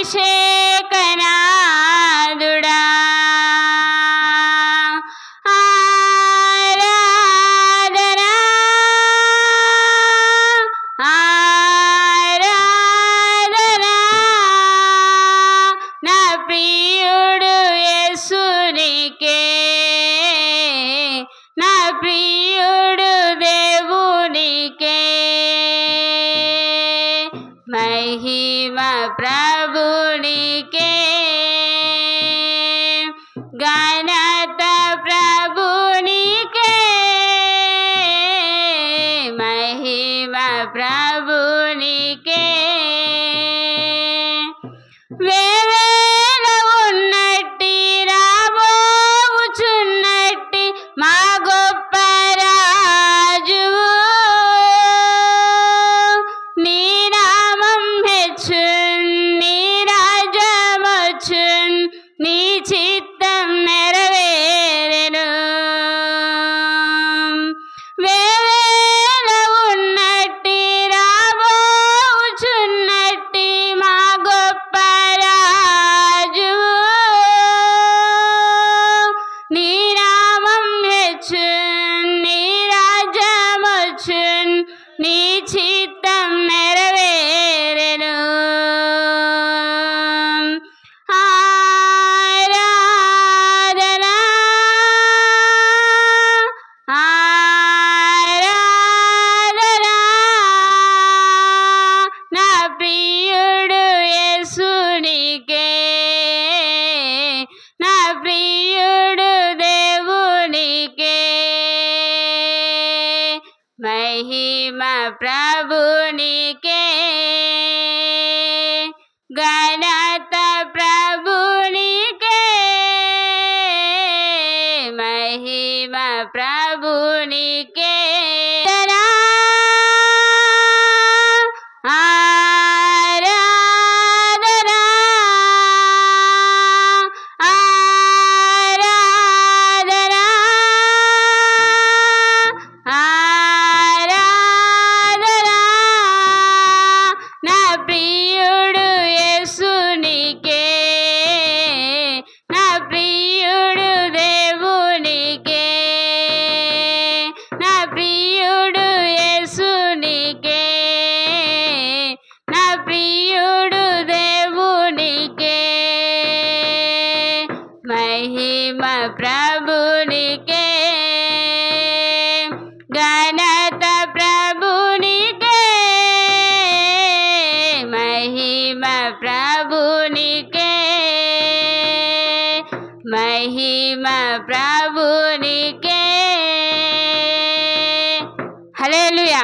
అభిషేకనాదుడా ప్రియుడు దేవునికే మహిమ ప్రభునికే ఘనత ప్రభునికే మహిమ ప్రభునికే నీ చిత్తం నెరవేరెను ఆరాధనా ఆరాధనా నా ప్రియుడు యేసునికే నా ప్రియుడు దేవునికే మహిమ ప్రభునికే ఘనత ప్రభునికే మహిమ ప్రభునికే ఆరాధనా ఆరాధనా ఆరాధనా నా ప్రియుడు యేసునికే నా ప్రియుడు దేవునికే నా ప్రియుడు యేసునికే నా ప్రియుడు దేవునికే మహిమ ప్రభునికే ఘనత ప్రభునికే మహిమ ప్రభునికే మహిమ ప్రభునికే హల్లెలూయా.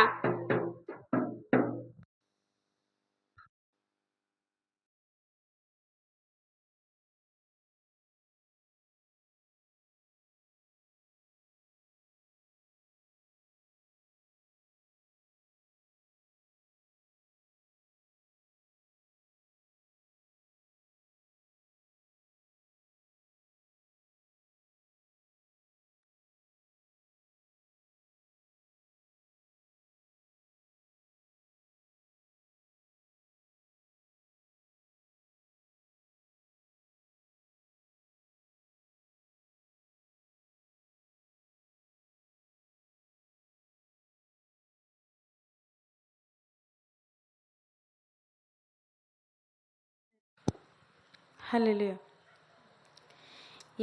హల్లెలూయా.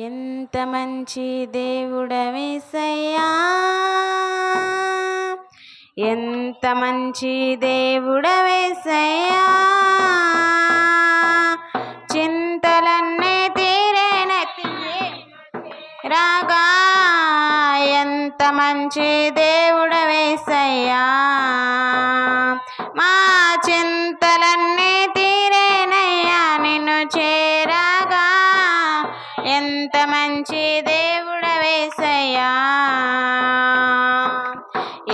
ఎంత మంచి దేవుడవేసయ్యా, ఎంత మంచి దేవుడవేసయ్యా, చింతలన్నీ తీరేనెత్తి రాగా ఎంత మంచి దేవుడవేసయ్యా, మా చింతలన్నీ తీరేనయ్యా నిన్ను చేరాగా ఎంత మంచి దేవుడవేసయ్యా,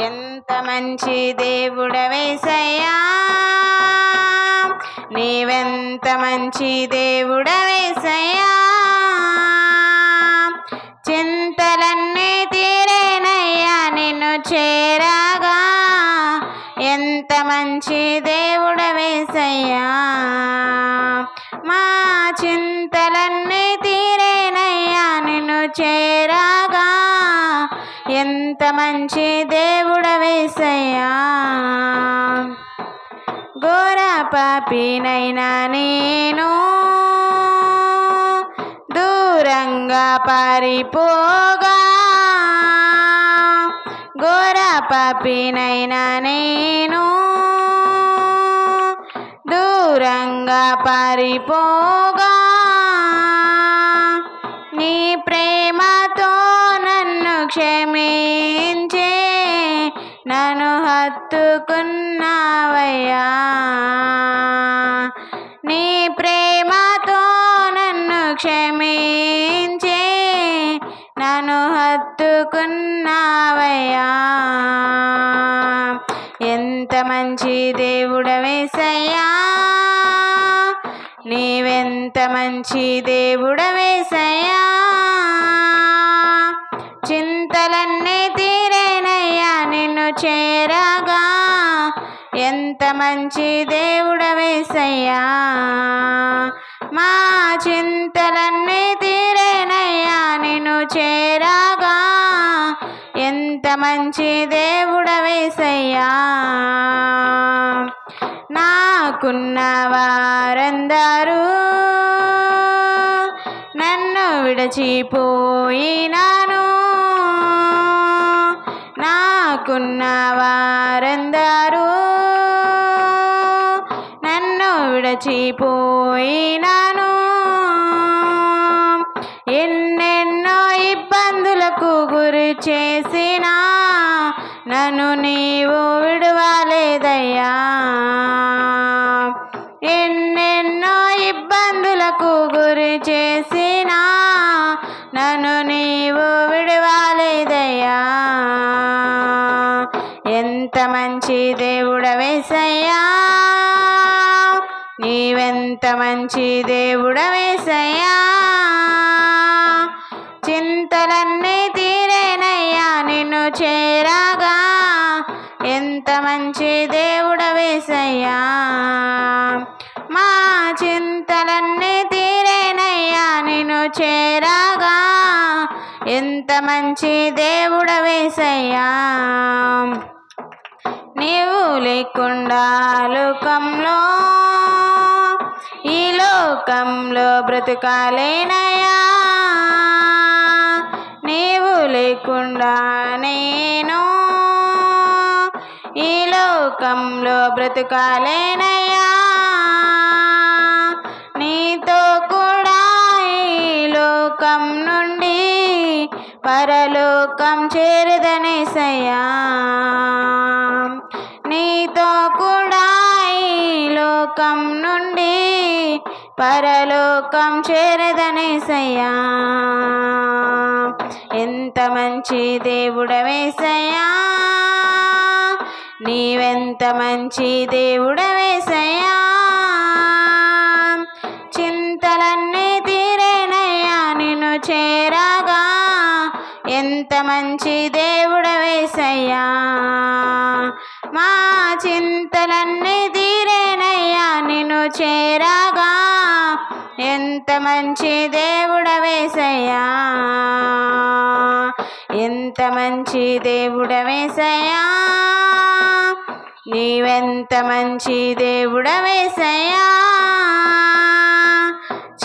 ఎంత మంచి దేవుడవేసయ్యా, నీవెంత మంచి దేవుడవేసయ్యా, చింతలన్నీ తీరేనయ్యా నిన్ను చేరాగా ఎంత మంచి దేవుడవేసయ్యా, మా చింతలన్నీ తీరేనయ్యా నిన్ను చేరాగా. ఎంత మంచి దేవుడవేసయ్యా. ఘోర పాపినైనా నేను దూరంగా పారిపోగా. ఘోర పాపినైనా నేను దూరంగా పారిపోగా. నీ ప్రేమతో నన్ను క్షమించే నన్ను హత్తుకున్నావయ్యా. నీ ప్రేమతో నన్ను క్షమించే నన్ను హత్తుకున్నావయ్యా. ఎంత మంచి దేవుడవేసయ్యా. నీవెంత మంచి దేవుడవేసయ్యా. చింతలన్నీ తీరేనయ్యా నిన్ను చేరగా. ఎంత మంచి దేవుడవేసయ్యా. మా చింతలన్నీ తీరేనయ్యా నిన్ను చేరగా. ఎంత మంచి దేవుడవేసయ్యా. నాకున్న వారందరూ నన్ను విడిచిపోయినాను. నాకున్న వారందరూ నన్ను విడిచిపోయినాను. ఎన్నెన్నో ఇబ్బందులకు గురి చేసినా నన్ను నీవు విడువలేదయ్యా. ఎన్నెన్నో ఇబ్బందులకు గురి చేసినా నన్ను నీవు విడువలేదయ్యా. ఎంత మంచి దేవుడవేసయ్యా. నీవెంత మంచి దేవుడవేసయ్యా. చింతలన్నీ తీరేనయ్యా నిన్ను చేరగా. ఎంత మంచి దేవుడవేసయ్యా. మా చింతలన్నీ తీరేనయ్యా నిన్ను చేరగా. ఎంత మంచి దేవుడవేసయ్యా. నీవు లేకుండా లోకంలో ఈ లోకంలో బ్రతుకాలేనయ్యా. నీవు లేకుండా నేను ఈ లోకంలో బ్రతుకాలేనయ్యా. నీతో కూడా ఈ లోకం నుండి పరలోకం చేరదనేసయ్యా. నీతో కూడా ఈ లోకం నుండి పరలోకం చేరదనేసయ్యా. ఎంత మంచి దేవుడవేసయ్యా. నీవెంత మంచి దేవుడవేసయ్యా. చింతలన్నీ తీరేనయ్యా నిన్ను చేరగా. ఎంత మంచి దేవుడవేసయ్యా. మా చింతలన్నీ తీరేనయ్యా నిన్ను చేరగా. ఎంత మంచి దేవుడవేసయ్యా. ఎంత మంచి దేవుడవేసయ్యా. నీవెంత మంచి దేవుడవేసయ్యా.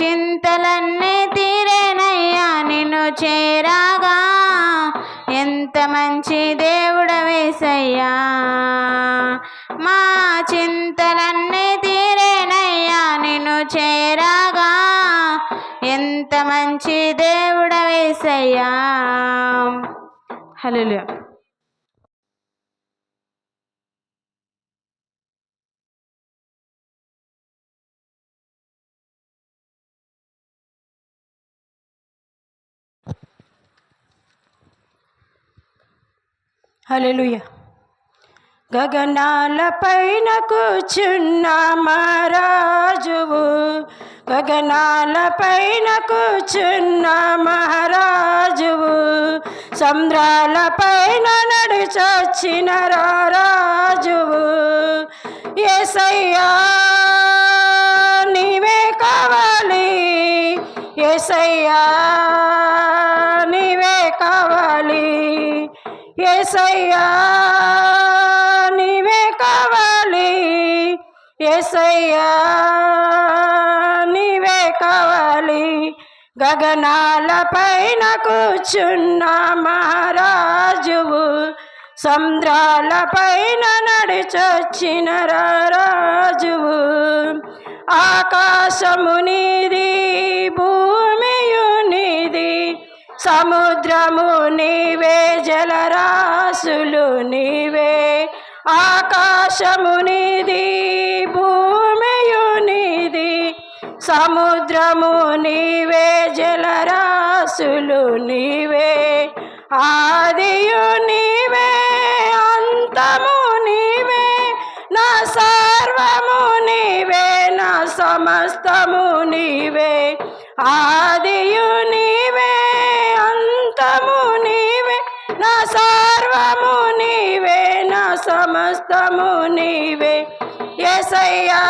చింతలన్నీ తీరేనయ్యా నిన్ను చేరగా. ఎంత మంచి దేవుడవేసయ్యా. మా చింతలన్నీ తీరేనయ్యా నిన్ను చేరగా. ఎంత మంచి దేవుడవేసయ్యా. హల్లెలూయా. హల్లెలూయా. గగనాల పైన కూర్చున్న మహారాజువు. గగనాల పైన కూర్చున్న మహారాజువు. సముద్రాల పైన నడిచొచ్చిన రాజువు. యేసయ్యా నీవే కావాలి. యేసయ్యా నీవే కావాలి, యేసయ్యా నీవే కావాలి, యేసయ్యా నీవే కావాలి. గగనాల పైన కూర్చున్న మహారాజువు, సముద్రాల పైన నడిచొచ్చిన రాజువు. ఆకాశము నీది, భూమియు నీది, సముద్రము నీవే, జలరాశులు నీవే. ఆకాశము నీది, భూమియు నీది, సముద్రము నీవే, జలరాశులు నీవే. ఆదియు నీవే, అంతము నీవే, నా సర్వము నీవే, నా సమస్తము నీవే. ఆదియు నీవే, అంతము నీవే, నా సర్వము నీవే, నా సమస్తము నీవే. యేసయ్యా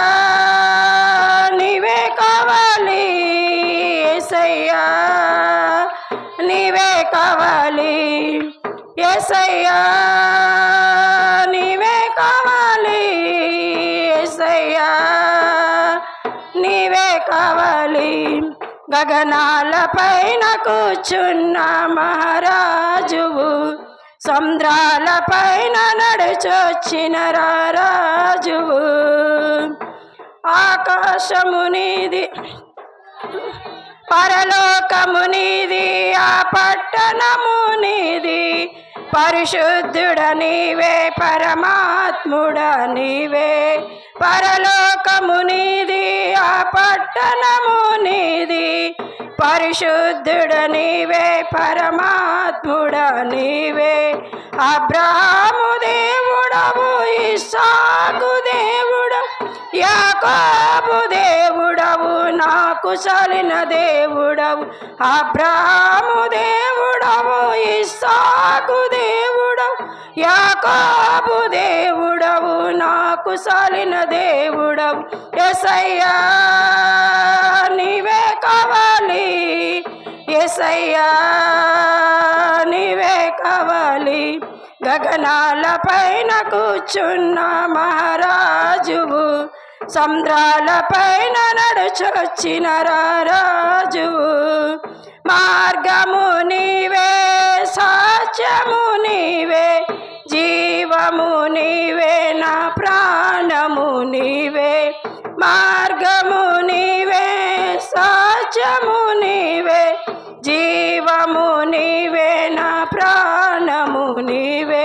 నీవే కావాలి, యేసయ్యా నీవే కావాలి, యేసయ్యా నీవే కావాలి, యేసయ్యా నీవే కావాలి. గగనాల పైన కూర్చున్న మహారాజువు, సముద్రాల పైన నడిచొచ్చిన రాజువు. ఆకాశము నీది, పరలోకము నీది, ఆ పట్టణము నీది. పరిశుద్ధుడ నీవే, పరమాత్ముడ నీవే. పరలోకము నీది, ఆ పట్టణము నీది. పరిశుద్ధుడ నీవే, పరమాత్ముడ నీవే. అబ్రాహాము దేవుడవు, ఇస్సాకు దేవుడవు, యాకోబు దేవుడవు, నాకు చాలిన దేవుడవు. అబ్రాహాము దేవుడవు, ఇస్సాకు దేవుడవు, యాకోబు దేవుడవు, నాకు చాలిన దేవుడవు. యేసయ్యా నీవే కావాలి, యేసయ్యా నీవే కావాలి. గగనాల పైన కూర్చున్న మహారాజువు, సముద్రాల పైన నడుచొచ్చిన రాజువు. మార్గము నీవే, సత్యము నీవే, జీవము నీవే, నా ప్రాణము నీవే. మార్గము నీవే, సత్యము నీవే, జీవము నీవే, నా ప్రాణము నీవే.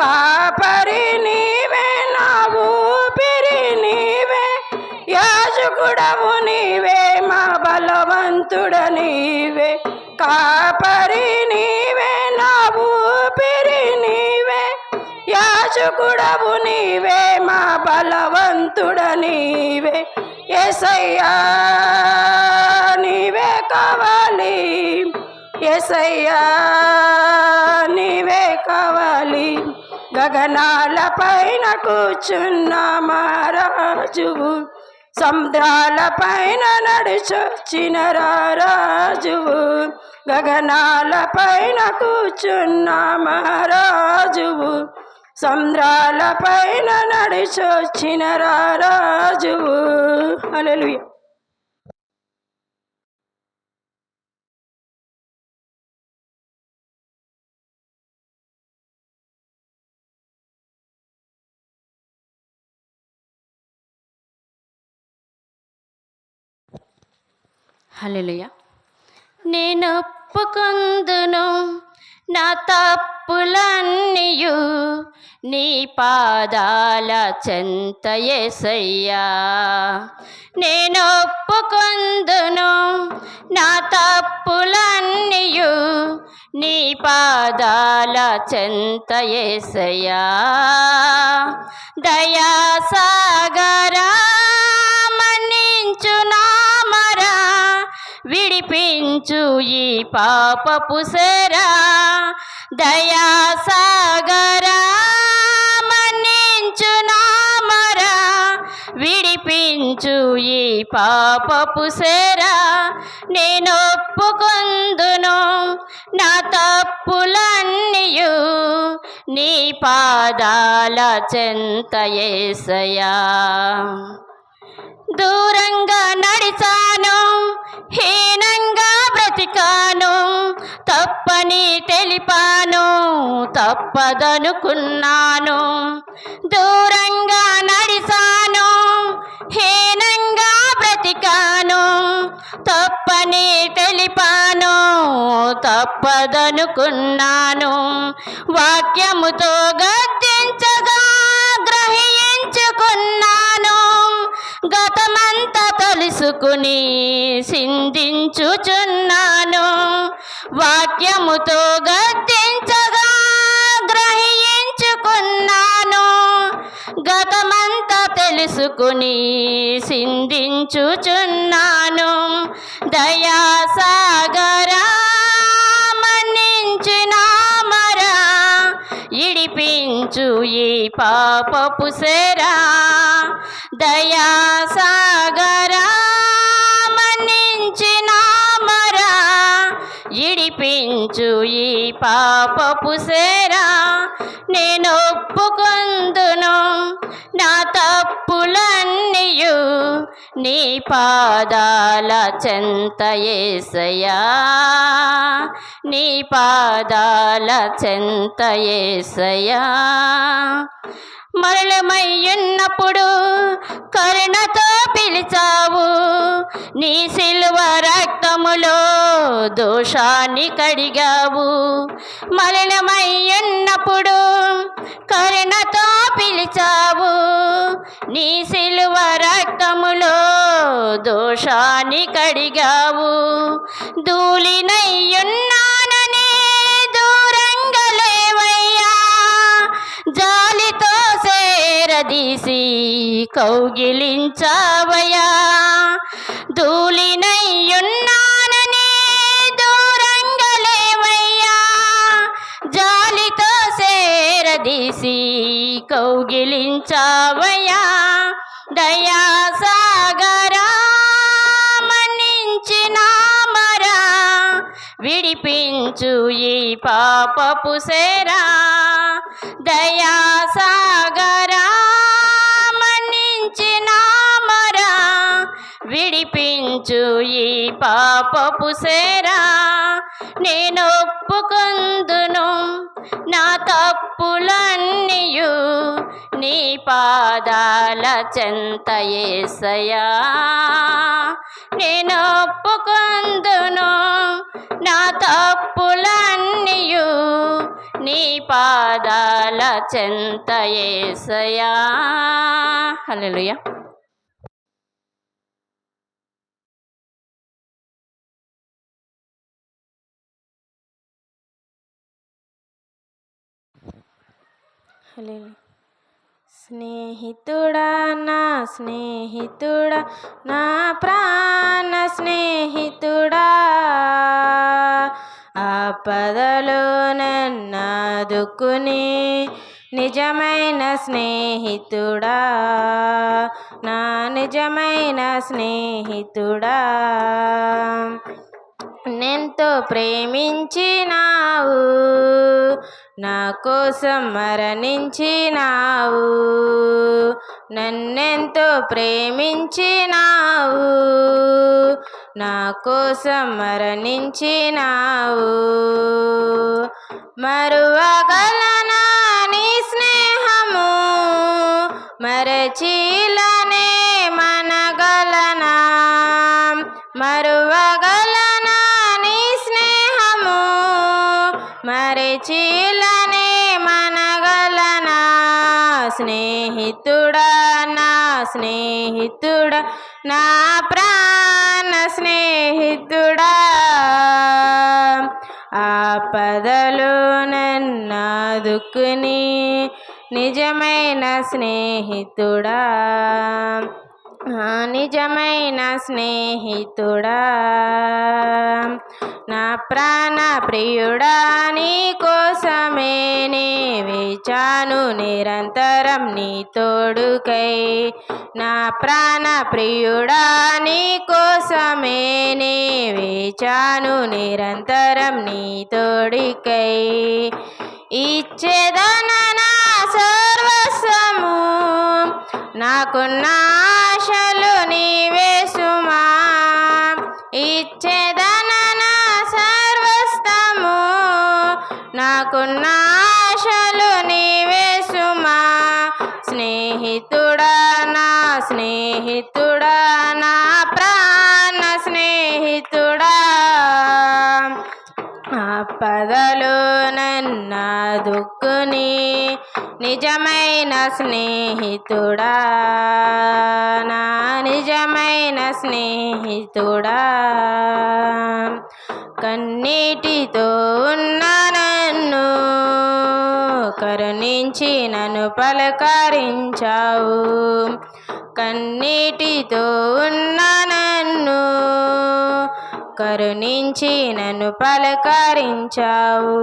కాపరి నీవే, నా ఊపిరి నీవే, యాజకుడవు నీవే, మా బలవంతుడ నీవే. కాపరి నీవే, నా ఊపిరి నీవే, యాజకుడవు నీవే, మా బలవంతుడ నీవే. యేసయ్యా నీవే కావాలి, యేసయ్యా నీవే కావాలి. గగనాల పైన కూర్చున్న మహారాజువు, సముద్రాల పైన నడిచొచ్చిన రాజువు. గగనాల పైన కూర్చున్న మహారాజువు, సముద్రాల పైన నడిచొచ్చిన రాజువు. హల్లెలూయా. హల్లెలూయా. నేను ఒప్పుకొందును నా తప్పులన్నీయు, నీ పాదాల చెంత యేసయ్యా. నేను ఒప్పుకొందును నా తప్పులన్నీయు, నీ పాదాల చెంత యేసయ్యా. దయాసాగరా మన్నించు నా మరా, విడిపించు ఈ పాపపు సెరా. దయాసాగరా మన్నించు నా మరా, విడిపించు విడిపించు ఈ పాపపు సేరా నేను ఒప్పుకొందును నా తప్పులన్నీయు నీ పాదాల చెంత యేసయ్యా దూరంగా నడిచాను హీనంగా బ్రతికాను తప్పని తెలిపాను తప్పదనుకున్నాను దూరంగా నడిచాను హీనంగా బ్రతికాను తప్పని తెలిపాను తప్పదనుకున్నాను వాక్యముతో గద్దించగా గ్రహించుకున్నాను గతమంతా తెలుసుకుని సింధించుచున్నాను వాక్యముతో గద్దించగా గ్రహించుకున్నాను గతమంతా తెలుసుకుని సింధించుచున్నాను దయాసాగరా మన్నించిన మరా ఇడిపించు ఈ పాపపు సేరా దయాసాగరా మన్నించిన మరా ఇడిపించు ఈ పాపపు సేరా నేను ఒప్పుకొందును నా తప్పులన్నీయు నీ పాదాల చెంత యేసయ్యా నీ పాదాల చెంత యేసయ్యా మరణమయ్యున్నప్పుడు కరుణతో పిలిచావు నీ సిలువ రక్తములో దోషాన్ని కడిగావు మరణమయ్యున్నప్పుడు కరుణతో పిలిచావు నీ సిలువ రక్తములో దోషాన్ని కడిగావు ధూళినయ్యున్నానని దూరంగా లేవయ్యా జాలితో సేరదీసి కౌగిలించావయ్యా ధూళినయ్యున్నానని దూరంగా లేవయ్యా జాలితో సేరదీసి కౌగిలించావయ్యా దయాసాగరా మన్నించిన మరా విడిపించు ఈ పాపపు సేరా దయాసాగరా మన్నించిన మరా విడిపించు ఈ పాపపు సేరా నేను ఒప్పుకొందును నా తప్పులన్నీయు నీ పాదాల చెంత యేసయ్యా నేను ఒప్పుకొందును నా తప్పులన్నీయు నీ పాదాల చెంత యేసయ్యా హల్లెలూయా స్నేహితుడా నా స్నేహితుడా నా ప్రాణ స్నేహితుడా ఆపదలో నన్నాదుకుని నిజమైన స్నేహితుడా నా నిజమైన స్నేహితుడా నన్నెంతో ప్రేమించినావు నా కోసం మరణించినావు నన్నెంతో ప్రేమించినావు నా కోసం మరణించినావు మరువగలనా నీ స్నేహము మరచిలనే మనగలనా మరువగలనా నీ స్నేహము మరచిలనే మనగలనా స్నేహితుడా నా స్నేహితుడా నా ప్రాణ స్నేహితుడా ఆపదలో నన్నాదుకుని నిజమైన స్నేహితుడా నిజమైన స్నేహితుడా నా ప్రాణ ప్రియుడా నీ కోసమే నే వేచాను నిరంతరం నీ తోడుకై. నా ప్రాణ ప్రియుడా నీ కోసమే నే వేచాను నిరంతరం నీ తోడుకై. ఇచ్చేదన నా సర్వస్వము, నాకున్న ఆశలు నీవే సుమా. ఇచ్చేదన నా సర్వస్వము, నాకున్న ఆశలు నీవే సుమా. స్నేహితుడా నా స్నేహితుడా, నా ప్రాణ స్నేహితుడా, ఆపదలో నన్నాదుకుని నిజమైన స్నేహితుడా, నా నిజమైన స్నేహితుడా. కన్నీటితో ఉన్న నన్ను కరుణించి నన్ను పలకరించావు. కన్నీటితో ఉన్న నన్ను కరుణించి నన్ను పలకరించావు.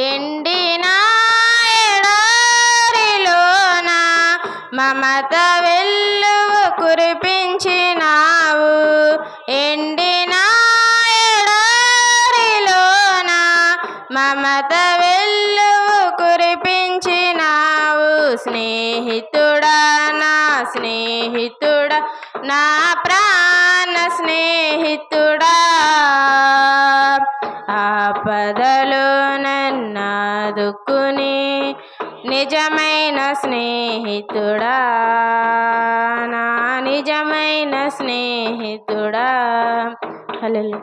ఎండిన ఎడారిలోన మమత వెల్లువ కురిపించినావు. ఎండిన ఎడారిలోన మమత వెల్లువ కురిపించినావు. స్నేహితుడా నా స్నేహితుడా, నా ప్రాణ స్నేహితుడా, ఆపదలో నన్నాదుకుని నిజమైన స్నేహితుడా, నా నిజమైన స్నేహితుడా. హల్లెలూయా.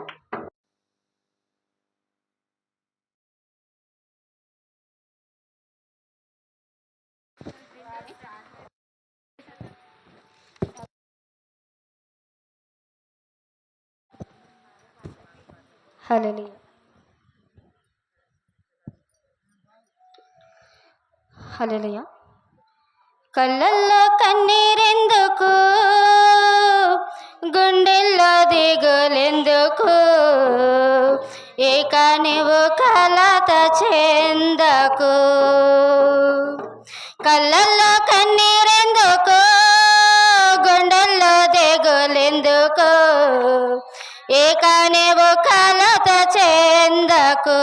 హల్లెలూయా. హల్లెలూయా. కళ్ళల్లో కన్నీరెందుకు, గుండెల్లో దిగులెందుకు, ఇక నీవు కలత చెందకు. కళ్ళల్లో కన్నీరెందుకు, గుండెల్లో దిగులెందుకు, ఇక నీవు కలత చెందకు.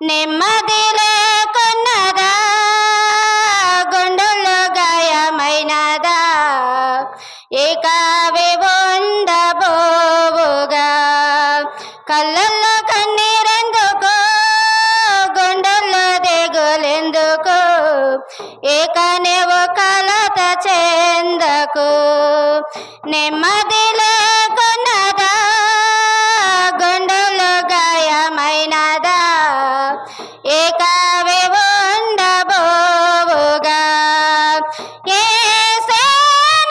నెమ్మది లేకున్నదా, గుండెల్లో గాయమైనదా, ఇక అవి ఉండబోవుగా. కళ్ళల్లో కన్నీరెందుకు, గుండెల్లో దిగులెందుకు, ఇక నీవు కలత చెందకు. నెమ్మది లేకున్నదా, గుండెల్లో గాయమైనదా, ఇక అవి ఉండబోవుగా. యేసే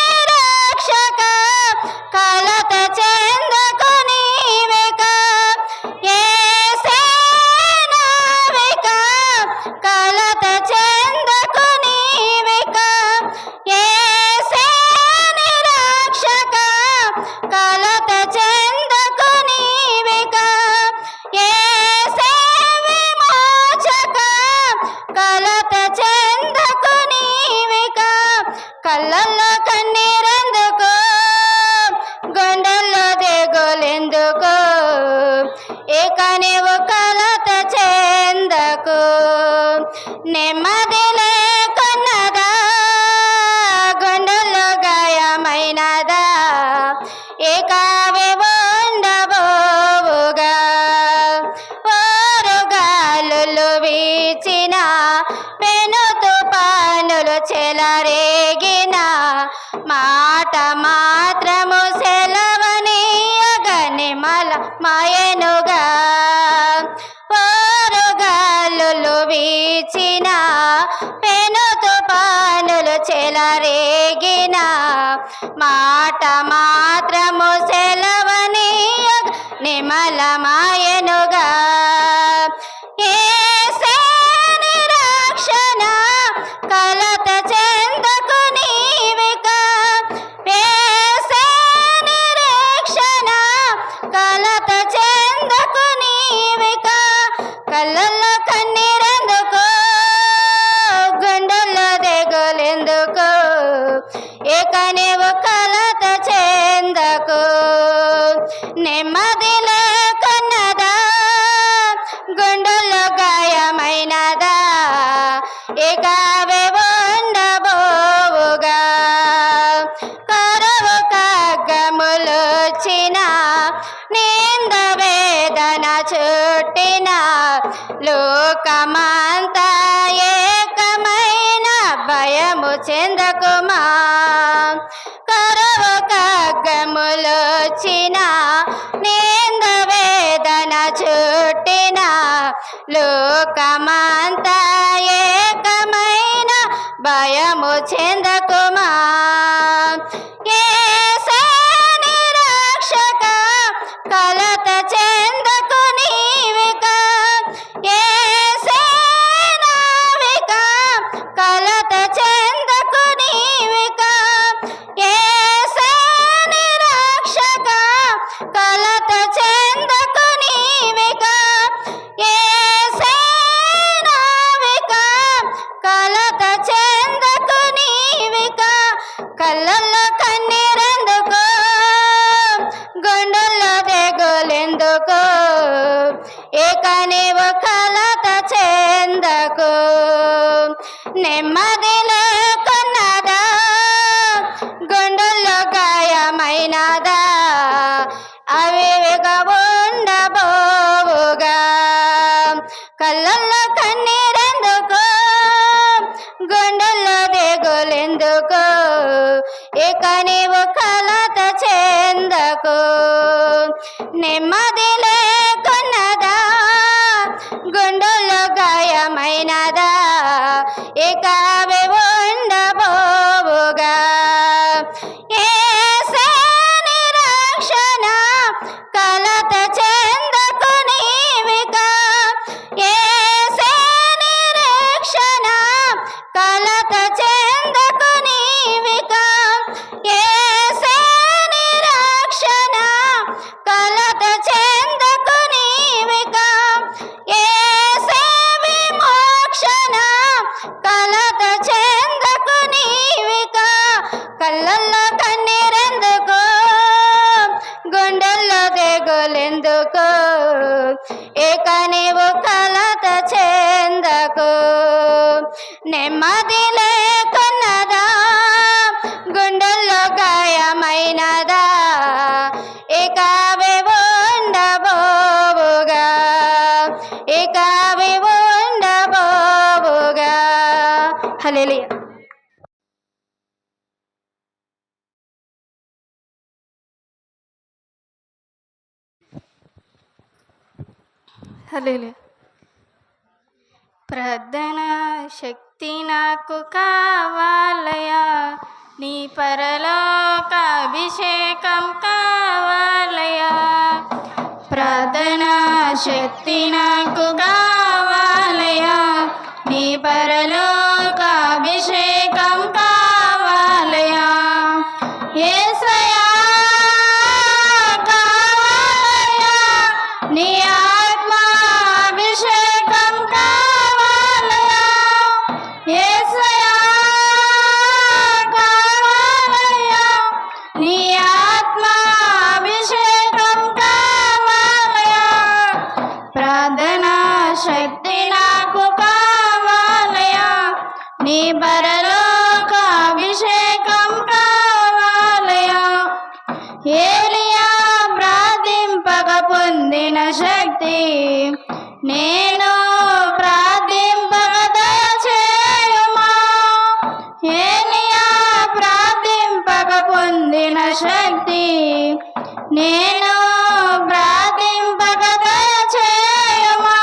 నిరీక్షక, కలత చెందకు నీవిక. యేసే నావిక, కలత చెందకు నీవిక. యేసే నిరీక్షక, కలత చెందకు నీవిక. యేసే విమోచక, కలత చెందకు నీవిక. కళ్ళల్లో కన్నీరెందుకు, గుండెల్లో దిగులెందుకు, ఇక నీవు కలత చెందకు. నెమ్మది లేకున్నదా, గుండెల్లో గాయమైనదా, ఇక అవి ఉండబోవుగా. ఓరుగాలులు వీచిన, పెను తుఫానులు చెలరేగిన, మాట మాత్రము సెలవనీయగని మల మాయనుగా. ఓరుగాలులు వీచిన, పెను తుఫానులు చెలరేగిన, మాట మాత్రము సెలవనీయగ నిమల మాయనుగా. యేసే నిరీక్షణ, కలత చెందకు నీవిక. యేసే నిరీక్షణ, కలత చెందకు నీవిక. కళ్ళల్లో కన్నీరెందుకు, లోకమంతా ఏకమైన భయము చెందకుమా కరువు ఖడ్గములొచ్చిన నింద వేదన చుట్టిన లోకమంతా ఏకమైన భయము చెందకుమా యేసే నిరీక్షక కలత చెందకు నీవిక యేసే నావిక కలత చెందకు నీవిక యేసే నిరీక్షక కలత చెందకు నీవిక యేసే నావిక కలత చెందకు నీవిక కళ్ళల్లో కన్నీరెందుకు గుండెల్లో దిగులెందుకు ఇక నీవు కలత చెందకు నెమ్మది లేకున్నదా గుండెల్లో గాయమైనదా అవివిగా ఉండబోవుగా కళ్ళల్లో కన్నీరెందుకు గుండెల్లో దిగులెందుకు ఇక నీవు కలత చెందకు నెమ్మది లేకున్నదా గుండెల్లో గాయమైనదా ఇక అవి ఉండబోవుగా యేసే నిరీక్షణ కలత చెందకు నీవిక యేసే నిరీక్షణ కలత చెందకు నీవిక యేసే నిరీక్షణ కలత చెందకు నీవిక యేసే విమోక్షణ కలత చెందకు నీవిక కళ్ళల్లో కన్నీరెందుకు గుండెల్లో దిగులెందుకు ఇక నీవు కలత చెందకు నెమ్మది లేకున్నదా గుండెల్లో గాయమైనదా ఇక అవి ఉండబోవుగా ఇక అవి ఉండబోవుగా హల్లెలూయా. హల్లెలూయా. ప్రార్థన శక్తి నాకు కావాలయా నీ పరలోక అభిషేకం కావాలయా ప్రార్థన శక్తి నాకు కావాలయా నీ పరలోక అభిషేకం కావాలయా యేసయ్యా కావాలయా నీ ఆత్మ అభిషేకం కావాలయా యేసయ్యా కావాలయా నీ ఆత్మ అభిషేకం కావాలయా ప్రార్థనా శక్తి నాకు కావాలయా నీ పరలోక అభిషేకం కావాలయా ఏలియా ప్రార్థింపక పొందిన శక్తి నేను ప్రార్థింపక దయచేయుమా ఏలియా ప్రార్థింపక పొందిన శక్తి నేను ప్రార్థింపక దయచేయుమా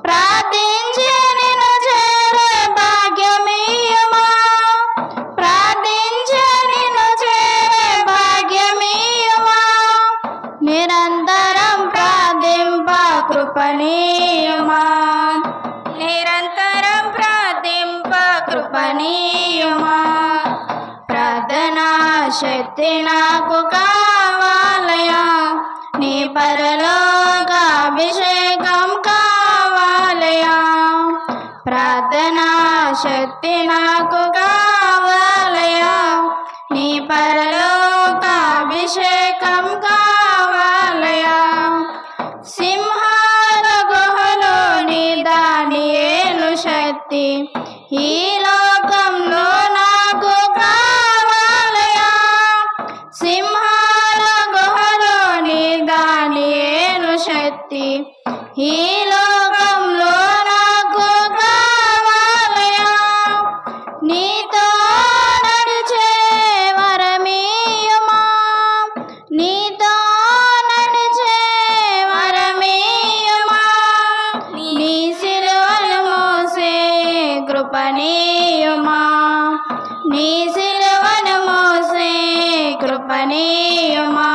ప్రార్థించి నిన్ను చేరే భాగ్యమీయుమా ప్రార్థించి నిన్ను చేరే భాగ్యమీయుమా నిరంతరం ప్రార్థింప కృపణీయుమా నిరంతరం ప్రార్థింప కృపణీయుమా ప్రార్థనా శక్తి నాకు కావాలయా నీ పరలోక అభిషేకం కావాలయా ప్రార్థనా శక్తి నాకు కావాలయా నీ పరలోక అభిషేకం కావాలయా సింహాల గుహలోని దానియేలు శక్తి ఈ లోకంలో నాకు కావాలయా సింహాల గుహలోని దానియేలు శక్తి ఈ లోకంలో కృపణీయుమా నీ సిలువను మోసే కృపణీయుమా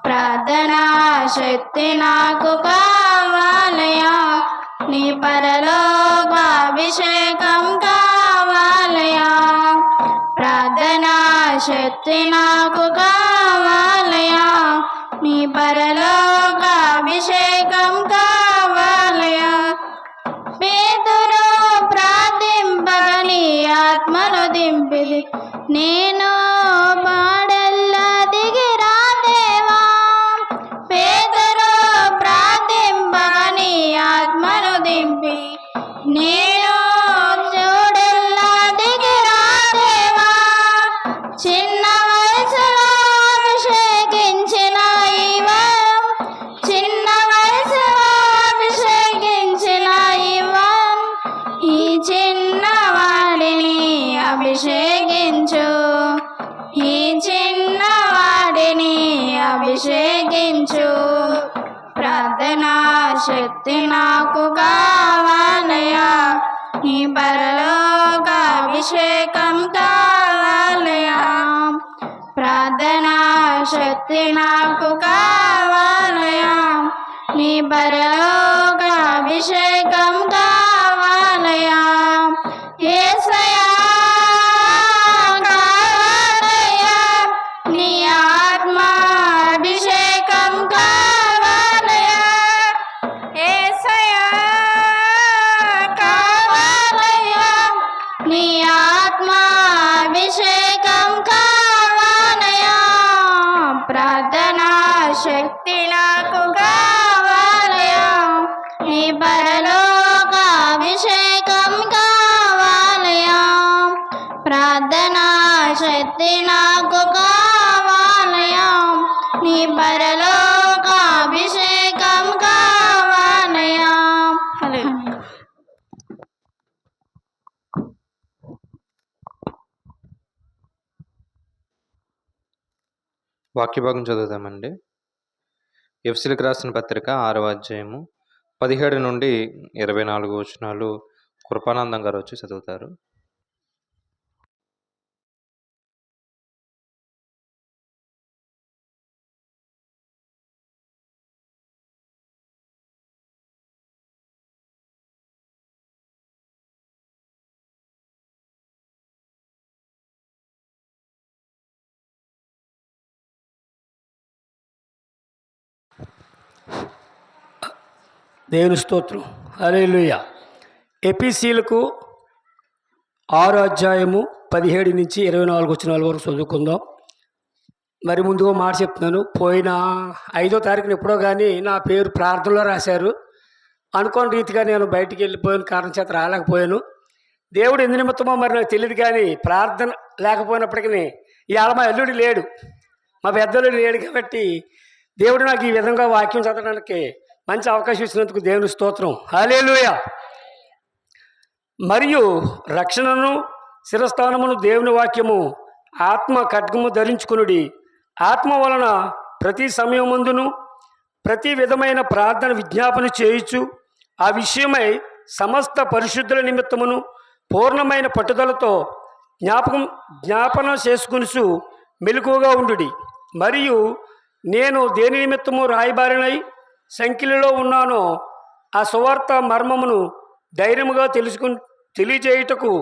ప్రార్థనా శక్తి నాకు కావాలయా నీ పరలోకాభిషేకం కావాలయా ప్రార్థనా శక్తి నాకు కావాలయా నీ పరలోకాభిషేకం కావాలయా పేతురు ప్రార్థింపగా నీ ఆత్మను దింపిది నేను పాడల్లా దిగిరా దేవా పేతురు ప్రార్థింపగా నీ ఆత్మను దింపి నేను చూడల్లా దిగిరా దేవా చిన్న వయసులో అభిషేకించిన చిన్న వయసులో అభిషేకించిన ఈ చిన్నవాడిని అభిషేకించు ఈ చిన్నవాడిని అభిషేకించు ప్రార్థనా శక్తి నాకు కావాలయా నీ పరలోక అభిషేకం కావాలయా ప్రార్థనా శక్తి నాకు కావాలయా నీ పరలోక అభిషేకం కావాలయా యేసయ్యా కావాలయా నీ ఆత్మ అభిషేకం కావాలయా యేసయ్యా కావాలయా నీ ఆత్మ అభిషేకం కావాలయా ప్రార్థనా శక్తి నాకు కావాలయా నీ పరలోక అభిషేకం కావాలయా ప్రార్థనా శక్తి నాకు కావాలయా నీ పరలోక అభిషేకం కావాలయా వాక్యభాగం చదువుదామండి. ఎఫెసీయులకు రాసిన పత్రిక 6వ అధ్యాయము 17 నుండి 24 వచనాలు కృపానందం గారు వచ్చి చదువుతారు. దేవుని స్తోత్రం. హల్లెలూయా. ఎఫెసీయులకు 6వ అధ్యాయము 17 నుంచి 24 వచనాల వరకు చదువుకుందాం. మరి ముందుగా మాట చెప్తున్నాను. పోయిన 5వ తారీఖున ఎప్పుడో కానీ నా పేరు ప్రార్థనలో రాశారు. అనుకోని రీతిగా నేను బయటికి వెళ్ళిపోయిన కారణం చేత రాలేకపోయాను. దేవుడు ఎందు నిమిత్తమో మరి నాకు తెలియదు, కానీ ప్రార్థన లేకపోయినప్పటికీ ఇవాళ మా అల్లుడు లేడు, మా పెద్దలుడు లేడు, కాబట్టి దేవుడు నాకు ఈ విధంగా వాక్యం చదవడానికి మంచి అవకాశం ఇచ్చినందుకు దేవుని స్తోత్రం. హల్లెలూయా. మరియు రక్షణను శిరస్థానమును దేవుని వాక్యము ఆత్మ ఖడ్గము ధరించుకునుడి. ఆత్మ వలన ప్రతి సమయమందును ప్రతి విధమైన ప్రార్థన విజ్ఞాపన చేయుచు ఆ విషయమై సమస్త పరిశుద్ధుల నిమిత్తమును పూర్ణమైన పట్టుదలతో జ్ఞాపన చేసుకునిచు మెలకువగా ఉండుడి. మరియు నేను దేని నిమిత్తము రాయబారినై సంఖ్యలో ఉన్నానో ఆ సువార్త మర్మమును ధైర్యముగా తెలియజేయుటకు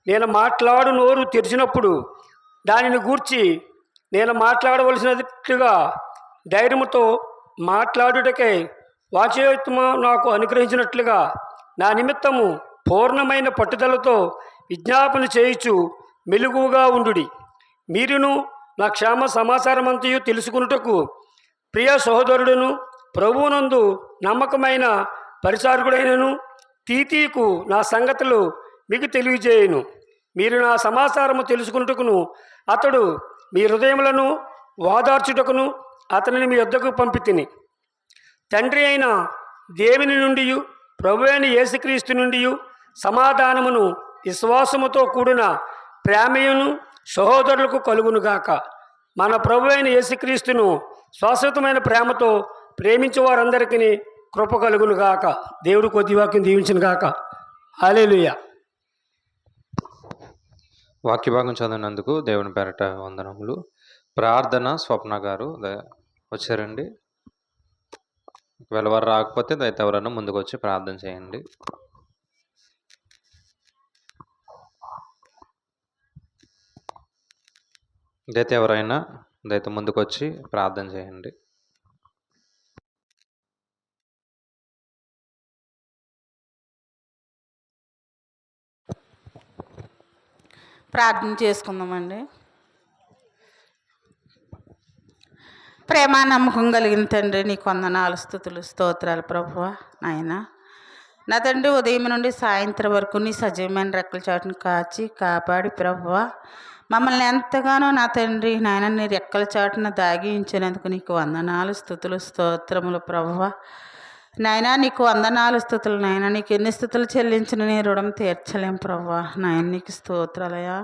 నేను మాట్లాడు నోరు తెరిచినప్పుడు దానిని గూర్చి నేను మాట్లాడవలసినట్టుగా ధైర్యముతో మాట్లాడుటకై వాక్యోత్తము నాకు అనుగ్రహించినట్లుగా నా నిమిత్తము పూర్ణమైన పట్టుదలతో విజ్ఞాపన చేయుచు మెలుగుగా ఉండుడి. మీరును నా క్షేమ సమాచారమంతయు తెలుసుకున్నటకు ప్రియ సహోదరుడును ప్రభువునందు నమ్మకమైన పరిచారకుడైనను తీతీకు నా సంగతులు మీకు తెలియజేయను. మీరు నా సమాచారము తెలుసుకున్నటకును అతడు మీ హృదయములను ఓదార్చుటకును అతనిని మీ యొద్దకు పంపితిని. తండ్రి అయిన దేవుని నుండి ప్రభు అయిన యేసుక్రీస్తు నుండి సమాధానమును విశ్వాసముతో కూడిన ప్రేమయును సహోదరులకు కలుగునుగాక. మన ప్రభు అయిన యేసుక్రీస్తును శాశ్వతమైన ప్రేమతో ప్రేమించే వారందరికీ కృప కలుగునుగాక. దేవుడు కొద్ది వాక్యం దీవించును గాక. హల్లెలూయా. వాక్య భాగం చదివినందుకు దేవుని పేరట వందనములు. ప్రార్థన స్వప్న గారు వచ్చారండి. ఒకవేళ వారు రాకపోతే దయతో ఎవరైనా ముందుకు వచ్చి ప్రార్థన చేయండి. దయతో ఎవరైనా దయతో ముందుకు వచ్చి ప్రార్థన చేయండి. ప్రార్థన చేసుకుందామండి. ప్రేమ నమ్మకం కలిగిన తండ్రి, నీకు వందనాలు, స్తుతులు, స్తోత్రాలు ప్రభువా. నాయన నా తండ్రి, ఉదయం నుండి సాయంత్రం వరకు నీ సజీవమైన రెక్కల చాటును కాచి కాపాడి ప్రభువా మమ్మల్ని ఎంతగానో నా తండ్రి నాయన నీ రెక్కల చాటున దాగి ఉంచినందుకు నీకు వందనాలు, స్తుతులు, స్తోత్రములు ప్రభువా. నాయన నీకు వందనాలు, స్తుతులు. నాయన నీకు ఎన్ని స్తుతులు చెల్లించిన నీ రుణం తీర్చలేం ప్రభువా. నాయన నీకు స్తోత్రాలయా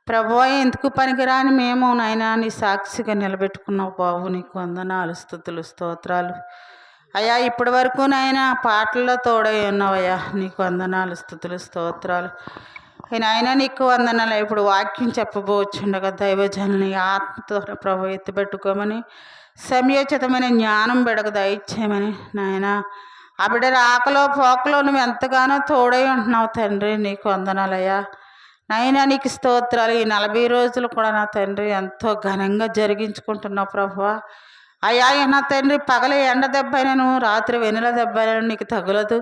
ప్రభువా. ఎందుకు పనికిరాని మేము నాయన నీ సాక్షిగా నిలబెట్టుకున్నావు బాబు. నీకు వందనాలు, స్తుతులు, స్తోత్రాలు అయ్యా. ఇప్పటి వరకు నాయన పాటల్లో తోడై ఉన్నావయ్యా. నీకు వందనాలు, స్తుతులు, స్తోత్రాలు నాయన. నీకు వందనాలు. ఇప్పుడు వాక్యం చెప్పబోచుండగా దైవజనుని ఆత్మతో ప్రభు ఎత్తిపెట్టుకోమని, సమయోచితమైన జ్ఞానం బిడకు దయచేయమని నాయన. ఆ బిడ్డ రాకలో పోకలో నువ్వు ఎంతగానో తోడై ఉంటున్నావు తండ్రి. నీకు వందనాలయ్యా. నాయనా నీకు స్తోత్రాలు. ఈ 40 రోజులు కూడా నా తండ్రి ఎంతో ఘనంగా జరిగించుకుంటున్నావు ప్రభువా. అయ్యా నా తండ్రి, పగల ఎండ దెబ్బైనను రాత్రి వెనుల దెబ్బైనను నీకు తగులదు.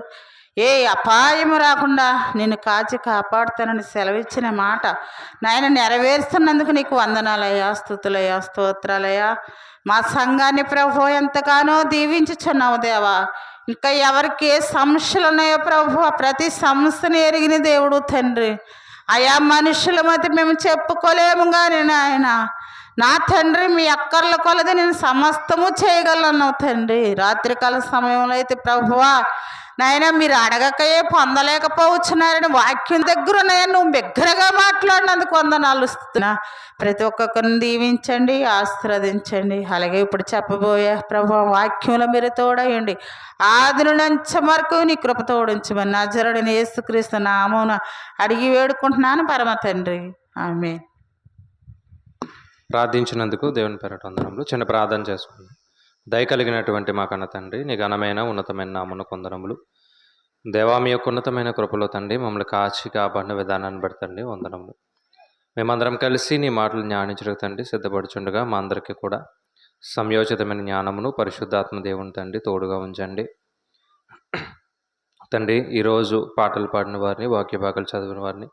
ఏ అపాయము రాకుండా నిన్ను కాచి కాపాడుతానని సెలవిచ్చిన మాట నాయన నెరవేరుస్తున్నందుకు నీకు వందనాలయ్యా, స్తుతులయ్యా, స్తోత్రాలయ్యా. మా సంఘాన్ని ప్రభు ఎంతగానో దీవించుచున్నావు దేవా. ఇంకా ఎవరికి ఏ సమస్యలు ఉన్నాయో ప్రభు ప్రతి సమస్యను ఎరిగిన దేవుడు తండ్రి. అయా మనుషుల మధ్య మేము చెప్పుకోలేము కానీ నాయన నా తండ్రి, మీ అక్కర్ల కొలది నేను సమస్తము చేయగలను తండ్రి. రాత్రికాల సమయంలో అయితే ప్రభువా నాయన మీరు అడగకయే పొందలేకపోవచ్చున్నారని వాక్యం దగ్గర ఉన్నాయని నువ్వు బిగ్గరగా మాట్లాడినందుకు వందనాలు ఇస్తున్నా. ప్రతి ఒక్కొక్కరిని దీవించండి, ఆశీర్వదించండి. అలాగే ఇప్పుడు చెప్పబోయే ప్రభు వాక్యంలో మీరు తోడయండి. ఆది నుంచి వరకు నీ కృప తోడించమని నజరుడైన యేసుక్రీస్తు నామమున అడిగి వేడుకుంటున్నాను పరమ తండ్రి, ఆమేన్. ప్రార్థించినందుకు దేవుని పేరట వందనములు. చిన్న ప్రార్థన చేసుకుందాం. దయ కలిగినటువంటి మా కన్న తండ్రి, నీ ఘనమైన ఉన్నతమైన నామమున వందనములు. దేవా, మీ యొక్క ఉన్నతమైన కృపలో తండ్రి మమ్మల్ని కాచి కాపాడిన విధానాన్ని బట్టి వందనములు. మేమందరం కలిసి నీ మాటలు జ్ఞానించడానికి తండ్రి సిద్ధపడుచుండగా మా అందరికీ కూడా సంయోచితమైన జ్ఞానమును పరిశుద్ధాత్మ దేవుని తండ్రి తోడుగా ఉంచండి తండ్రి. ఈరోజు పాటలు పాడిన వారిని, వాక్య భాగాలు చదివిన వారిని,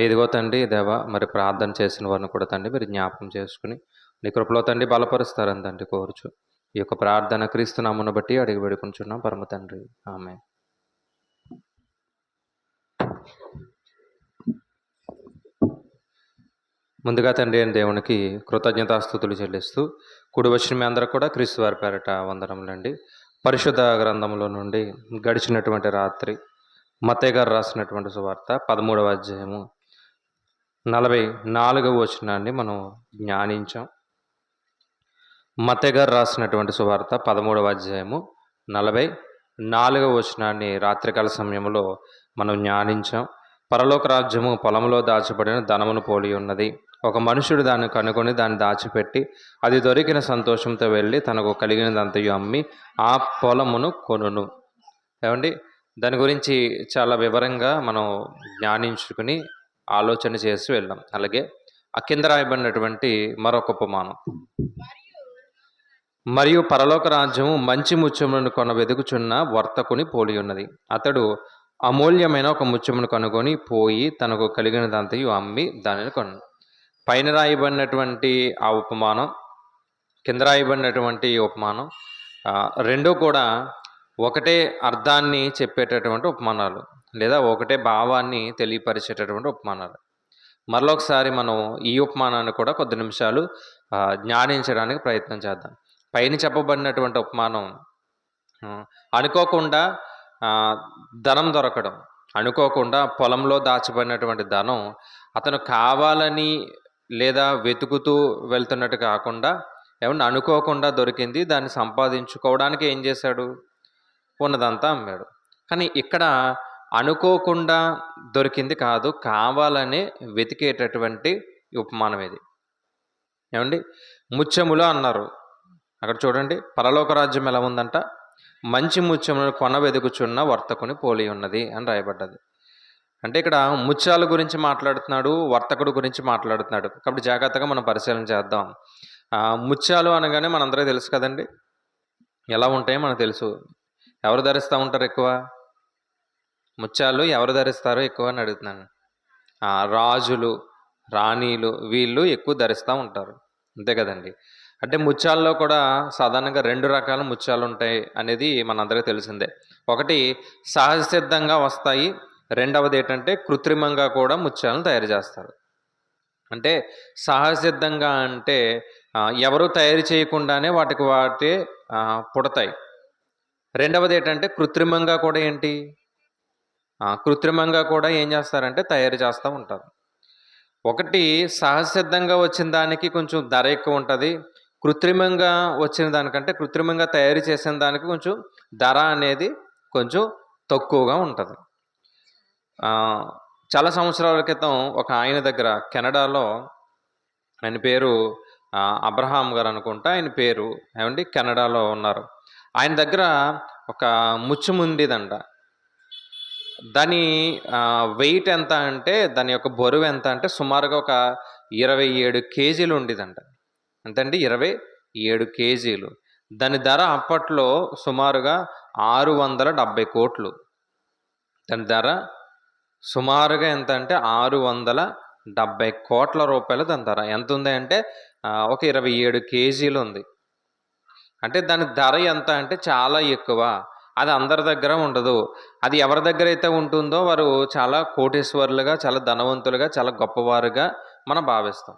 ఇదిగో తండ్రి దేవా మరి ప్రార్థన చేసిన వారిని కూడా తండ్రి మీరు జ్ఞాపకం చేసుకుని నీ కృపలో తండ్రి బలపరుస్తారని తండ్రి కోరుచు ఈ యొక్క ప్రార్థన క్రీస్తు నామమును బట్టి అడిగి వేడుకుంటున్నాం పరమ తండ్రి, ఆమేన్. ముందుగా తండ్రి అయిన దేవునికి కృతజ్ఞతాస్తుతులు చెల్లిస్తూ కూడి వచ్చిన మీ అందరూ కూడా క్రీస్తు వారి పేరట వందనములండి. పరిశుద్ధ గ్రంథంలో నుండి గడిచినటువంటి రాత్రి మత్తయి గారు రాసినటువంటి సువార్త 13వ అధ్యాయము 44వ వచనాన్ని మనం జ్ఞానించాం. మత్తయి గారు రాసినటువంటి సువార్త 13వ అధ్యాయము 44వ వచనాన్ని రాత్రికాల సమయంలో మనం జ్ఞానించాం. పరలోక రాజ్యము పొలంలో దాచబడిన ధనమును పోలి ఉన్నది. ఒక మనుషుడు దాన్ని కనుగొని దాన్ని దాచిపెట్టి అది దొరికిన సంతోషంతో వెళ్ళి తనకు కలిగినదంతయు అమ్మి ఆ పొలమును కొనును. ఏమండి, దాని గురించి చాలా వివరంగా మనం జ్ఞానించుకుని ఆలోచన చేసి వెళ్ళాం. అలాగే ఆ కింద రాయబడినటువంటి మరొక ఉపమానం, మరియు పరలోక రాజ్యము మంచి ముత్యములను కొన వెదుకుచున్న వర్తకుని పోలి ఉన్నది. అతడు అమూల్యమైన ఒక ముత్యమును కనుగొని పోయి తనకు కలిగినదంతయు అమ్మి దానిని కొను. పైన రాయబడినటువంటి ఆ ఉపమానం, కింద రాయబడినటువంటి ఉపమానం రెండూ కూడా ఒకటే అర్థాన్ని చెప్పేటటువంటి ఉపమానాలు, లేదా ఒకటే భావాన్ని తెలియపరిచేటటువంటి ఉపమానాలు. మరొకసారి మనం ఈ ఉపమానాన్ని కూడా కొద్ది నిమిషాలు జ్ఞానించడానికి ప్రయత్నం చేద్దాం. పైన చెప్పబడినటువంటి ఉపమానం అనుకోకుండా ధనం దొరకడం, అనుకోకుండా పొలంలో దాచబడినటువంటి ధనం అతను కావాలని లేదా వెతుకుతూ వెళ్తున్నట్టు కాకుండా ఏమన్నా అనుకోకుండా దొరికింది. దాన్ని సంపాదించుకోవడానికి ఏం చేశాడు? ఉన్నదంతా అమ్మాడు. కానీ ఇక్కడ అనుకోకుండా దొరికింది కాదు, కావాలని వెతికేటటువంటి ఉపమానం ఇది. ఏమండి, ముత్యములు అన్నారు. అక్కడ చూడండి, పరలోక రాజ్యం ఎలా ఉందంట, మంచి ముత్యములను కొన వెదుకుచున్న వర్తకుని పోలి ఉన్నది అని రాయబడ్డది. అంటే ఇక్కడ ముత్యాల గురించి మాట్లాడుతున్నాడు, వర్తకుడు గురించి మాట్లాడుతున్నాడు. కాబట్టి జాగ్రత్తగా మనం పరిశీలన చేద్దాం. ముత్యాలు అనగానే మనందరికీ తెలుసు కదండి, ఎలా ఉంటాయో మనకు తెలుసు. ఎవరు ధరిస్తూ ఉంటారు ఎక్కువ? ముత్యాలు ఎవరు ధరిస్తారో ఎక్కువ అని అడుగుతున్నాను. రాజులు, రాణీలు, వీళ్ళు ఎక్కువ ధరిస్తూ ఉంటారు, అంతే కదండి. అంటే ముత్యాల్లో కూడా సాధారణంగా 2 రకాల ముత్యాలు ఉంటాయి అనేది మనందరికీ తెలిసిందే. ఒకటి సహజ సిద్ధంగా వస్తాయి, రెండవది ఏంటంటే కృత్రిమంగా కూడా ముత్యాలను తయారు చేస్తారు. అంటే సహజ సిద్ధంగా అంటే ఎవరు తయారు చేయకుండానే వాటే పుడతాయి. రెండవది ఏంటంటే కృత్రిమంగా కూడా ఏంటి, కృత్రిమంగా కూడా ఏం చేస్తారంటే తయారు చేస్తూ ఉంటారు. ఒకటి సహజ సిద్ధంగా వచ్చిన దానికి కొంచెం ధర ఎక్కువ ఉంటుంది, కృత్రిమంగా వచ్చిన దానికంటే కృత్రిమంగా తయారు చేసిన దానికి కొంచెం ధర అనేది కొంచెం తక్కువగా ఉంటుంది. చాలా సంవత్సరాల క్రితం ఒక ఆయన దగ్గర, కెనడాలో, ఆయన పేరు అబ్రహాం గారు అనుకుంటా ఆయన పేరు, ఏమండి, కెనడాలో ఉన్నారు. ఆయన దగ్గర ఒక ముత్యం ఉండేదంట. దాని వెయిట్ ఎంత అంటే, దాని యొక్క బరువు ఎంత అంటే సుమారుగా ఒక 27 కేజీలు ఉండేదంట. ఎంతండి? 27 కేజీలు. దాని ధర అప్పట్లో సుమారుగా 670 కోట్లు. దాని ధర సుమారుగా ఎంత అంటే 670 కోట్ల రూపాయలు దాని ధర. ఎంత ఉంది అంటే ఒక 27 కేజీలు ఉంది. అంటే దాని ధర ఎంత అంటే చాలా ఎక్కువ. అది అందరి దగ్గర ఉండదు. అది ఎవరి దగ్గర అయితే ఉంటుందో వారు చాలా కోటీశ్వరులుగా, చాలా ధనవంతులుగా, చాలా గొప్పవారుగా మనం భావిస్తాం,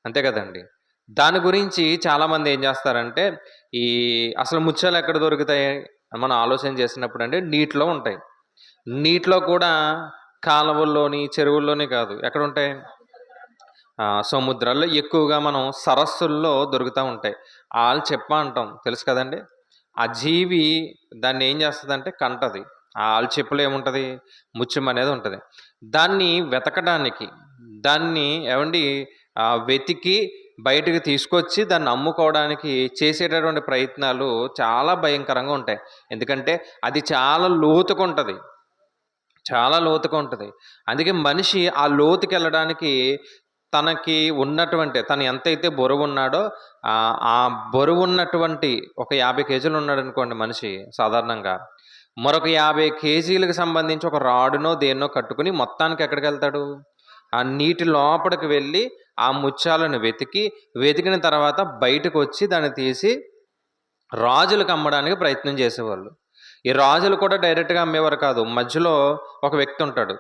అంతే కదండి. దాని గురించి చాలామంది ఏం చేస్తారంటే, అసలు ముత్యాలు ఎక్కడ దొరుకుతాయి మనం ఆలోచన చేసినప్పుడు అంటే నీటిలో ఉంటాయి. నీటిలో కూడా కాలువల్లోని, చెరువుల్లోని కాదు, ఎక్కడ ఉంటాయి? సముద్రాల్లో, ఎక్కువగా మనం సరస్సుల్లో దొరుకుతూ ఉంటాయి. ఆల్చిప్ప అంటాం, తెలుసు కదండి. ఆ జీవి దాన్ని ఏం చేస్తుందంటే కంటది. ఆ ఆల్చిప్పలో ఏముంటుంది? ముత్యం అనేది ఉంటుంది. దాన్ని వెతకడానికి, దాన్ని ఏమండి వెతికి బయటకు తీసుకొచ్చి దాన్ని అమ్ముకోవడానికి చేసేటటువంటి ప్రయత్నాలు చాలా భయంకరంగా ఉంటాయి. ఎందుకంటే అది చాలా లోతుకుంటుంది, చాలా లోతుగా ఉంటుంది. అందుకే మనిషి ఆ లోతుకి వెళ్ళడానికి తనకి ఉన్నటువంటి, తను ఎంతైతే బరువు ఉన్నాడో ఆ బరువు ఉన్నటువంటి ఒక 50 కేజీలు ఉన్నాడు అనుకోండి మనిషి సాధారణంగా, మరొక 50 కేజీలకు సంబంధించి ఒక రాడునో దేన్నో కట్టుకుని మొత్తానికి ఎక్కడికి వెళ్తాడు? ఆ నీటి లోపలికి వెళ్ళి ఆ ముత్యాలను వెతికిన తర్వాత బయటకు వచ్చి దాన్ని తీసి రాజులకు అమ్మడానికి ప్రయత్నం చేసేవాళ్ళు. ఈ రాజులు కూడా డైరెక్ట్గా అమ్మేవారు కాదు, మధ్యలో ఒక వ్యక్తి ఉంటాడు.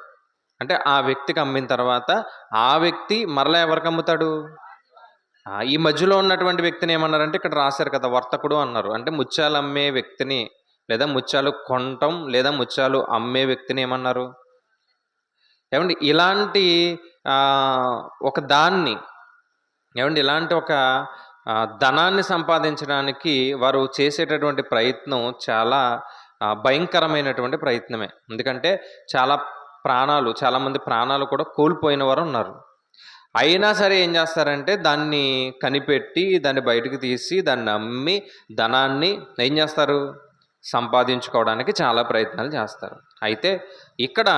అంటే ఆ వ్యక్తికి అమ్మిన తర్వాత ఆ వ్యక్తి మరలా ఎవరికి అమ్ముతాడు? ఈ మధ్యలో ఉన్నటువంటి వ్యక్తిని ఏమన్నారంటే, ఇక్కడ రాశారు కదా, వర్తకుడు అన్నారు. అంటే ముత్యాలు అమ్మే వ్యక్తిని, లేదా ముత్యాలు కొనటం, లేదా ముత్యాలు అమ్మే వ్యక్తిని ఏమన్నారు? ఏమండి, ఇలాంటి ఒక దాన్ని, ఏమండి, ఇలాంటి ఒక ధనాన్ని సంపాదించడానికి వారు చేసేటటువంటి ప్రయత్నం చాలా భయంకరమైనటువంటి ప్రయత్నమే. ఎందుకంటే చాలామంది ప్రాణాలు కూడా కోల్పోయిన వారు ఉన్నారు. అయినా సరే ఏం చేస్తారంటే దాన్ని కనిపెట్టి దాన్ని బయటకు తీసి దాన్ని అమ్మి ధనాన్ని ఏం చేస్తారు? సంపాదించుకోవడానికి చాలా ప్రయత్నాలు చేస్తారు. అయితే ఇక్కడ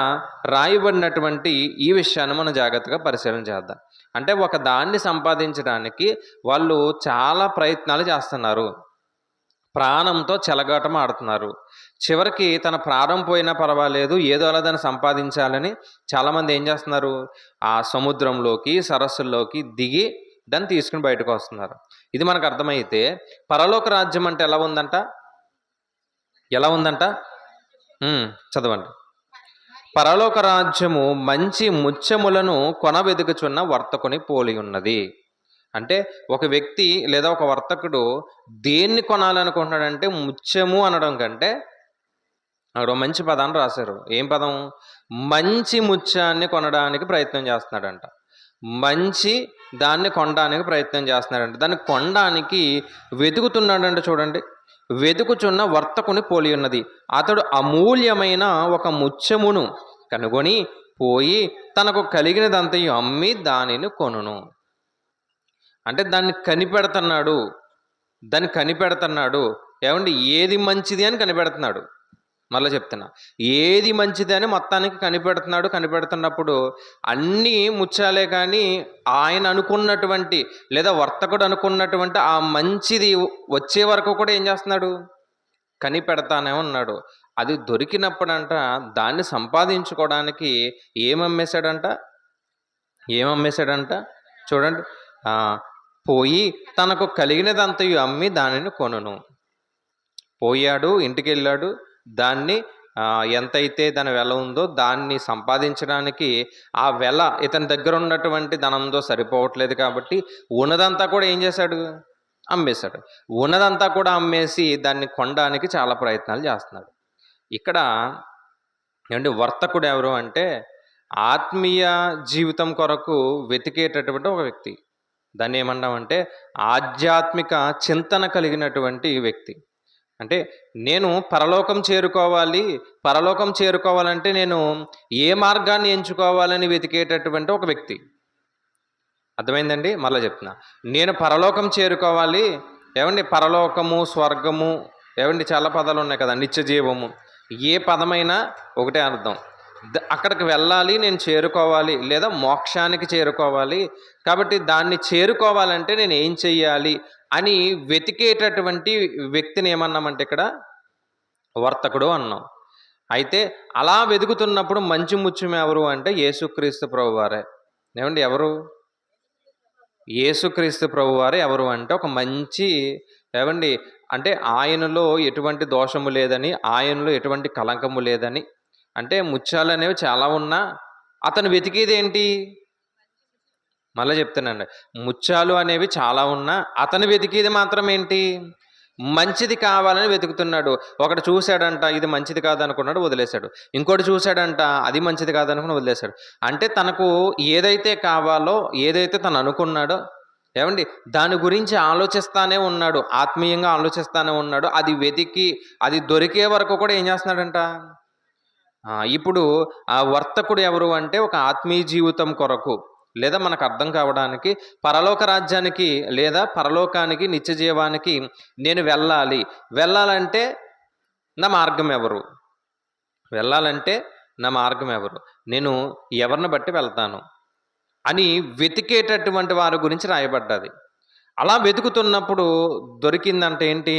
రాయబడినటువంటి ఈ విషయాన్ని మనం జాగ్రత్తగా పరిశీలన చేద్దాం. అంటే ఒక దాన్ని సంపాదించడానికి వాళ్ళు చాలా ప్రయత్నాలు చేస్తున్నారు, ప్రాణంతో చెలగాటం ఆడుతున్నారు. చివరికి తన ప్రాణం పోయినా పర్వాలేదు, ఏదో అలా దాన్ని సంపాదించాలని చాలామంది ఏం చేస్తున్నారు? ఆ సముద్రంలోకి, సరస్సుల్లోకి దిగి దాన్ని తీసుకుని బయటకు వస్తున్నారు. ఇది మనకు అర్థమైతే పరలోక రాజ్యం అంటే ఎలా ఉందంట? చదవండి. పరలోక రాజ్యము మంచి ముత్యములను కొనవెదుకుచున్న వర్తకుని పోలి ఉన్నది. అంటే ఒక వ్యక్తి లేదా ఒక వర్తకుడు దేన్ని కొనాలనుకుంటున్నాడంటే, ముత్యము అనడం కంటే అక్కడ మంచి పదాన్ని రాశారు. ఏం పదం? మంచి ముత్యాన్ని కొనడానికి ప్రయత్నం చేస్తున్నాడంట. మంచి దాన్ని కొనడానికి ప్రయత్నం చేస్తున్నాడంట. దాన్ని కొనడానికి వెతుకుతున్నాడంట. చూడండి, వెతుకుచున్న వర్తకుని పోలి ఉన్నది. అతడు అమూల్యమైన ఒక ముత్యమును కనుగొని పోయి తనకు కలిగినదంతయు అమ్మి దానిని కొనును. అంటే దాన్ని కనిపెడుతున్నాడు. ఏమండి, ఏది మంచిది అని కనిపెడుతున్నాడు. మళ్ళీ చెప్తున్నా, ఏది మంచిది అని మొత్తానికి కనిపెడుతున్నప్పుడు అన్నీ ముచ్చాలే, కానీ ఆయన అనుకున్నటువంటి లేదా వర్తకుడు అనుకున్నటువంటి ఆ మంచిది వచ్చే వరకు కూడా ఏం చేస్తున్నాడు? కనిపెడతానే ఉన్నాడు. అది దొరికినప్పుడంట దాన్ని సంపాదించుకోవడానికి ఏమమ్మేశాడంట చూడండి. పోయి తనకు కలిగినదంతయు అమ్మి దానిని కొనును. పోయాడు, ఇంటికి వెళ్ళాడు, దాన్ని ఎంతైతే దాని వెల ఉందో దాన్ని సంపాదించడానికి ఆ వెల ఇతని దగ్గర ఉన్నటువంటి ధనంతో సరిపోవట్లేదు కాబట్టి ఉన్నదంతా కూడా ఏం చేశాడు? అమ్మేశాడు. ఉన్నదంతా కూడా అమ్మేసి దాన్ని కొనడానికి చాలా ప్రయత్నాలు చేస్తున్నాడు. ఇక్కడ ఏమంటే వర్తకుడు ఎవరు అంటే ఆత్మీయ జీవితం కొరకు వెతికేటటువంటి ఒక వ్యక్తి. దాన్ని ఏమన్నామంటే ఆధ్యాత్మిక చింతన కలిగినటువంటి వ్యక్తి. అంటే నేను పరలోకం చేరుకోవాలంటే నేను ఏ మార్గాన్ని ఎంచుకోవాలని వెతికేటటువంటి ఒక వ్యక్తి. అర్థమైందండి? మళ్ళీ చెప్తున్నా, నేను పరలోకం చేరుకోవాలి. ఏమండి, పరలోకము, స్వర్గము, ఏమండి చాలా పదాలు ఉన్నాయి కదా, నిత్య జీవము, ఏ పదమైనా ఒకటే అర్థం. అక్కడికి వెళ్ళాలి, నేను చేరుకోవాలి, లేదా మోక్షానికి చేరుకోవాలి. కాబట్టి దాన్ని చేరుకోవాలంటే నేను ఏం చెయ్యాలి అని వెతికేటటువంటి వ్యక్తిని ఏమన్నామంటే ఇక్కడ వర్తకుడు అన్నాం. అయితే అలా వెతుకుతున్నప్పుడు మంచి ముత్యం ఎవరు అంటే యేసుక్రీస్తు ప్రభువారే. ఏమండి, ఎవరు? యేసుక్రీస్తు ప్రభువారే. ఎవరు అంటే ఒక మంచి, ఏమండి అంటే ఆయనలో ఎటువంటి దోషము లేదని, ఆయనలో ఎటువంటి కలంకము లేదని, అంటే ముత్యాలు అనేవి చాలా ఉన్నా అతను వెతికేది ఏంటి? మళ్ళీ చెప్తానండి, ముత్యాలు అనేవి చాలా ఉన్నా అతను వెతికేది మాత్రం ఏంటి? మంచిది కావాలని వెతుకుతున్నాడు. ఒకటి చూశాడంట, ఇది మంచిది కాదనుకున్నాడు, వదిలేశాడు. ఇంకోటి చూశాడంట, అది మంచిది కాదనుకుని వదిలేశాడు. అంటే తనకు ఏదైతే కావాలో, ఏదైతే తను అనుకున్నాడో, ఏమండి దాని గురించి ఆలోచిస్తానే ఉన్నాడు, ఆత్మీయంగా ఆలోచిస్తానే ఉన్నాడు. అది వెతికి అది దొరికే వరకు కూడా ఏం చేస్తున్నాడంట? ఇప్పుడు ఆ వర్తకుడు ఎవరు అంటే ఒక ఆత్మీయ జీవితం కొరకు, లేదా మనకు అర్థం కావడానికి పరలోక రాజ్యానికి లేదా పరలోకానికి, నిత్య జీవానికి నేను వెళ్ళాలంటే నా మార్గం ఎవరు? నేను ఎవరిని బట్టి వెళ్తాను అని వెతికేటటువంటి వారి గురించి రాయబడ్డది. అలా వెతుకుతున్నప్పుడు దొరికిందంటే ఏంటి?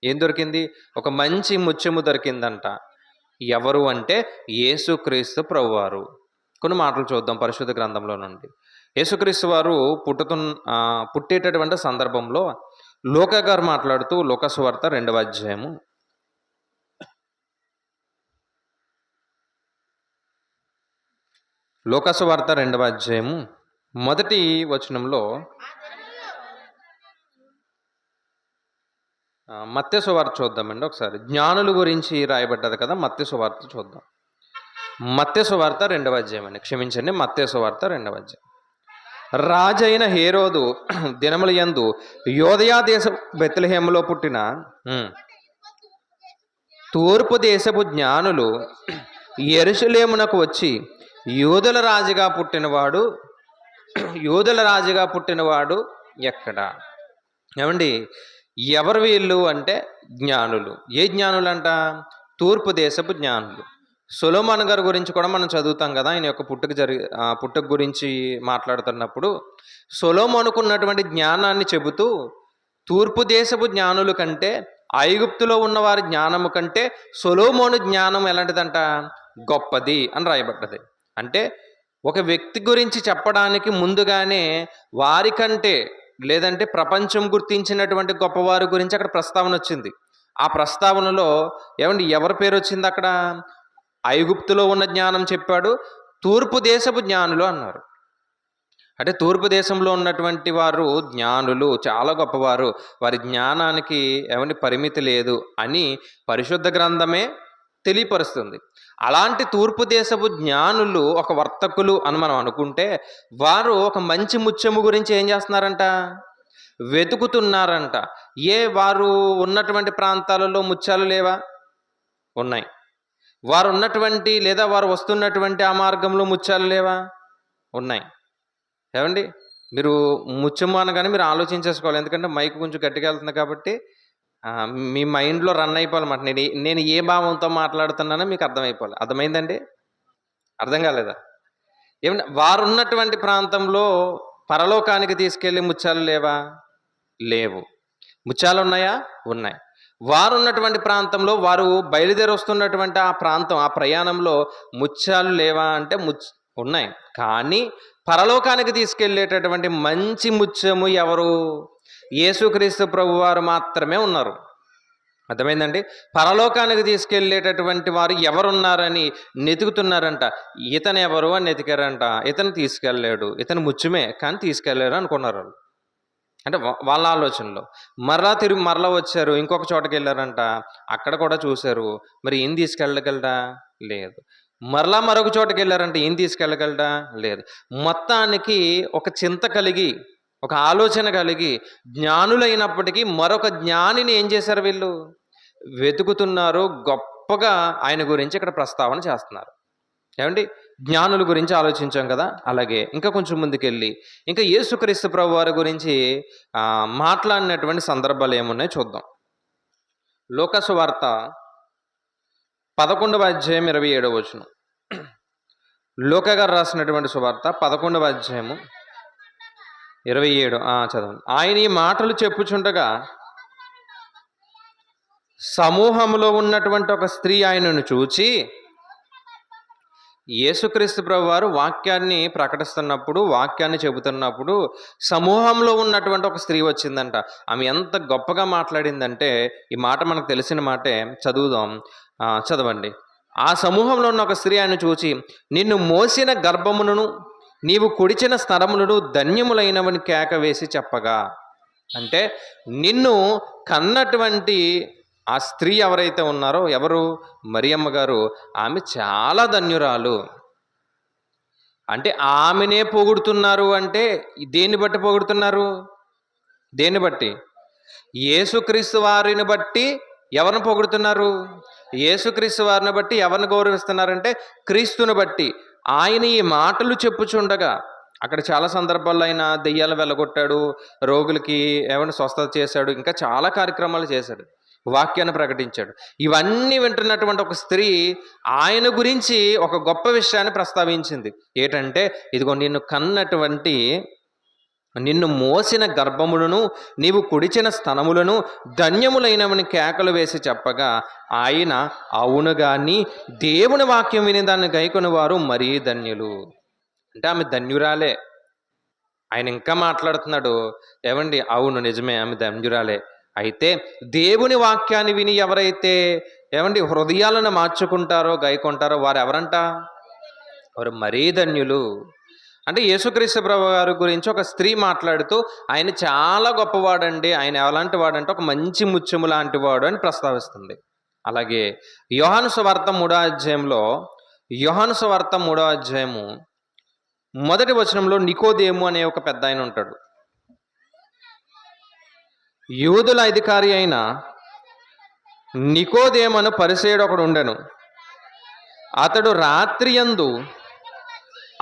ఏం దొరికింది? ఒక మంచి ముత్యము దొరికిందంట. ఎవరు అంటే యేసుక్రీస్తు ప్రభువారు. కొన్ని మాటలు చూద్దాం పరిశుద్ధ గ్రంథంలో నుండి. యేసుక్రీస్తు వారు పుట్టేటటువంటి సందర్భంలో లూకా గారు మాట్లాడుతూ లూకా సువార్త 2వ అధ్యాయము 1వ వచనంలో, మత్తయి సువార్త చూద్దామండి ఒకసారి. జ్ఞానుల గురించి రాయబడ్డది కదా, మత్తయి సువార్త చూద్దాం. మత్తయి సువార్త 2వ అధ్యాయం అండి, క్షమించండి, మత్తయి సువార్త 2వ అధ్యాయం. రాజైన హేరోదు దినముల యందు యోదయా దేశ బెత్లెహేములో పుట్టిన తూర్పు దేశపు జ్ఞానులు యెరూషలేమునకు వచ్చి యూదుల రాజుగా పుట్టినవాడు ఎక్కడ? ఏమండి, ఎవరు వీళ్ళు అంటే జ్ఞానులు. ఏ జ్ఞానులు అంట? తూర్పు దేశపు జ్ఞానులు. సొలొమోను గారి గురించి కూడా మనం చదువుతాం కదా, ఆయన యొక్క పుట్టుక గురించి మాట్లాడుతున్నప్పుడు సొలొమోనుకు ఉన్నటువంటి జ్ఞానాన్ని చెబుతూ తూర్పు దేశపు జ్ఞానుల కంటే, ఐగుప్తులో ఉన్నవారి జ్ఞానము కంటే సొలొమోను జ్ఞానం ఎలాంటిదంట? గొప్పది అని రాయబడ్డది. అంటే ఒక వ్యక్తి గురించి చెప్పడానికి ముందుగానే వారికంటే, లేదంటే ప్రపంచం గుర్తించినటువంటి గొప్పవారి గురించి అక్కడ ప్రస్తావన వచ్చింది. ఆ ప్రస్తావనలో ఏమండి ఎవరి పేరు వచ్చింది? అక్కడ ఐగుప్తులో ఉన్న జ్ఞానం చెప్పాడు, తూర్పు దేశపు జ్ఞానులు అన్నారు. అంటే తూర్పు దేశంలో ఉన్నటువంటి వారు జ్ఞానులు, చాలా గొప్పవారు, వారి జ్ఞానానికి ఏమండి పరిమితి లేదు అని పరిశుద్ధ గ్రంథమే తెలియపరుస్తుంది. అలాంటి తూర్పు దేశపు జ్ఞానులు ఒక వర్తకులు అని మనం అనుకుంటే, వారు ఒక మంచి ముత్యము గురించి ఏం చేస్తున్నారంట? వెతుకుతున్నారంట. వారు ఉన్నటువంటి ప్రాంతాలలో ముత్యాలు లేవా? ఉన్నాయి. వారు ఉన్నటువంటి లేదా వారు వస్తున్నటువంటి ఆ మార్గంలో ముత్యాలు లేవా? ఉన్నాయి. ఏమండి, మీరు ముత్యము అనగానే మీరు ఆలోచించేసుకోవాలి. ఎందుకంటే మైక్ కొంచెం గట్టిగా వెళ్తుంది కాబట్టి మీ మైండ్లో రన్ అయిపోవాలన్నమాట. నేను ఏ భావంతో మాట్లాడుతున్నానో మీకు అర్థమైపోవాలి. అర్థమైందండి? అర్థం కాలేదా? ఏమంటే వారు ఉన్నటువంటి ప్రాంతంలో పరలోకానికి తీసుకెళ్ళి ముత్యాలు లేవా? లేవు. ముత్యాలు ఉన్నాయా? ఉన్నాయి. వారు ఉన్నటువంటి ప్రాంతంలో వారు బయలుదేరి వస్తున్నటువంటి ఆ ప్రాంతం, ఆ ప్రయాణంలో ముత్యాలు లేవా అంటే ఉన్నాయి. కానీ పరలోకానికి తీసుకెళ్ళేటటువంటి మంచి ముత్యము ఎవరు? యేసుక్రీస్తు ప్రభువారు మాత్రమే ఉన్నారు. అర్థమైందండి? పరలోకానికి తీసుకెళ్ళేటటువంటి వారు ఎవరున్నారని వెతుకుతున్నారంట. ఇతను ఎవరు అని వెతికారంట. ఇతను తీసుకెళ్ళలేడు, ఇతను ముత్యమే కానీ తీసుకెళ్ళలేరు అనుకున్నారు వాళ్ళు. అంటే వాళ్ళ ఆలోచనలో మరలా వచ్చారు, ఇంకొక చోటకి వెళ్ళారంట. అక్కడ కూడా చూశారు, మరి ఏం తీసుకెళ్ళగలడా? లేదు. మరొక చోటకి వెళ్ళారంటే ఏం తీసుకెళ్ళగలడా? లేదు. మొత్తానికి ఒక చింత కలిగి, ఒక ఆలోచన కలిగి, జ్ఞానులైనప్పటికీ మరొక జ్ఞానిని ఏం చేశారు వీళ్ళు? వెతుకుతున్నారు. గొప్పగా ఆయన గురించి ఇక్కడ ప్రస్తావన చేస్తున్నారు. ఏమండి, జ్ఞానుల గురించి ఆలోచించాం కదా. అలాగే ఇంకా కొంచెం ముందుకెళ్ళి ఇంకా యేసుక్రీస్తు ప్రభు వారి గురించి మాట్లాడినటువంటి సందర్భాలు ఏమున్నాయో చూద్దాం. లూకా సువార్త 11వ అధ్యాయం 27వ వచనం. లూకా గారు రాసినటువంటి సువార్త 11వ అధ్యాయము 27. చదవండి. ఆయన ఈ మాటలు చెప్పుచుండగా సమూహంలో ఉన్నటువంటి ఒక స్త్రీ ఆయనను చూచి, యేసుక్రీస్తు ప్రభు వారు వాక్యాన్ని ప్రకటిస్తున్నప్పుడు, వాక్యాన్ని చెబుతున్నప్పుడు సమూహంలో ఉన్నటువంటి ఒక స్త్రీ వచ్చిందంట. ఆమె ఎంత గొప్పగా మాట్లాడిందంటే, ఈ మాట మనకు తెలిసిన మాటే. చదవండి. ఆ సమూహంలో ఉన్న ఒక స్త్రీ ఆయన చూచి, నిన్ను మోసిన గర్భములను నీవు కుడిచిన స్తరములను ధన్యములైనవని కేక వేసి చెప్పగా, అంటే నిన్ను కన్నటువంటి ఆ స్త్రీ ఎవరైతే ఉన్నారో, ఎవరు? మరియమ్మ గారు. ఆమె చాలా ధన్యురాలు. అంటే ఆమెనే పొగుడుతున్నారు. అంటే దేన్ని బట్టి పొగుడుతున్నారు? దేన్ని బట్టి? యేసుక్రీస్తు వారిని బట్టి ఎవరిని పొగుడుతున్నారు? యేసుక్రీస్తు వారిని బట్టి ఎవరిని గౌరవిస్తున్నారంటే క్రీస్తుని బట్టి. ఆయన ఈ మాటలు చెప్పుచుండగా, అక్కడ చాలా సందర్భాల్లో ఆయన దెయ్యాలు వెళ్ళగొట్టాడు, రోగులకి ఏమైనా స్వస్థత చేశాడు, ఇంకా చాలా కార్యక్రమాలు చేశాడు, వాక్యాన్ని ప్రకటించాడు. ఇవన్నీ వింటున్నటువంటి ఒక స్త్రీ ఆయన గురించి ఒక గొప్ప విషయాన్ని ప్రస్తావించింది. ఏంటంటే, ఇదిగో నిన్ను మోసిన గర్భములను నీవు కుడిచిన స్తనములను ధన్యములైనవని కేకలు వేసి చెప్పగా, ఆయన అవును గాని దేవుని వాక్యం విని దాన్ని గైకొని వారు మరీ ధన్యులు. అంటే ఆమె ధన్యురాలే. ఆయన ఇంకా మాట్లాడుతున్నాడు. ఏమండి, అవును నిజమే, ఆమె ధన్యురాలే. అయితే దేవుని వాక్యాన్ని విని ఎవరైతే హృదయాలను మార్చుకుంటారో, గైకొంటారో వారు ఎవరంట? వారు మరీ ధన్యులు. అంటే యేసుక్రీస్తు ప్రభు గారి గురించి ఒక స్త్రీ మాట్లాడుతూ, ఆయన చాలా గొప్పవాడండి, ఆయన ఎలాంటి వాడంటే ఒక మంచి ముత్యము లాంటి వాడు అని ప్రస్తావిస్తుంది. అలాగే యోహాను సువార్త 3వ అధ్యాయము 1వ వచనంలో నికోదేము అనే ఒక పెద్ద ఆయన ఉంటాడు. యూదుల అధికారి అయిన నికోదేమను పరిసయ్యుడు ఒకడు ఉండెను. అతడు రాత్రియందు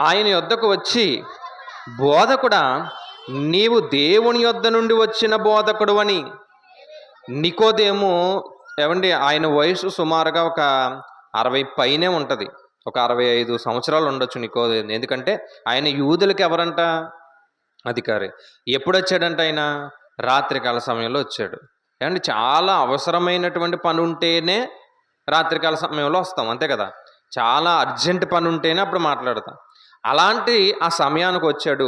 ఆయన యొద్దకు వచ్చి, బోధకుడా, నీవు దేవుని యొద్ద నుండి వచ్చిన బోధకుడు అని. నికోదేము ఆయన వయసు సుమారుగా ఒక 60 పైనే ఉంటుంది. ఒక 65 సంవత్సరాలు ఉండొచ్చు నికోదేము. ఎందుకంటే ఆయన యూదులకి ఎవరంట? అధికారి. ఎప్పుడు వచ్చాడంట ఆయన? రాత్రికాల సమయంలో వచ్చాడు. చాలా అవసరమైనటువంటి పని ఉంటేనే రాత్రికాల సమయంలో వస్తాం, అంతే కదా. చాలా అర్జెంట్ పని ఉంటేనే అప్పుడు మాట్లాడతాం. అలాంటి ఆ సమయానికి వచ్చాడు.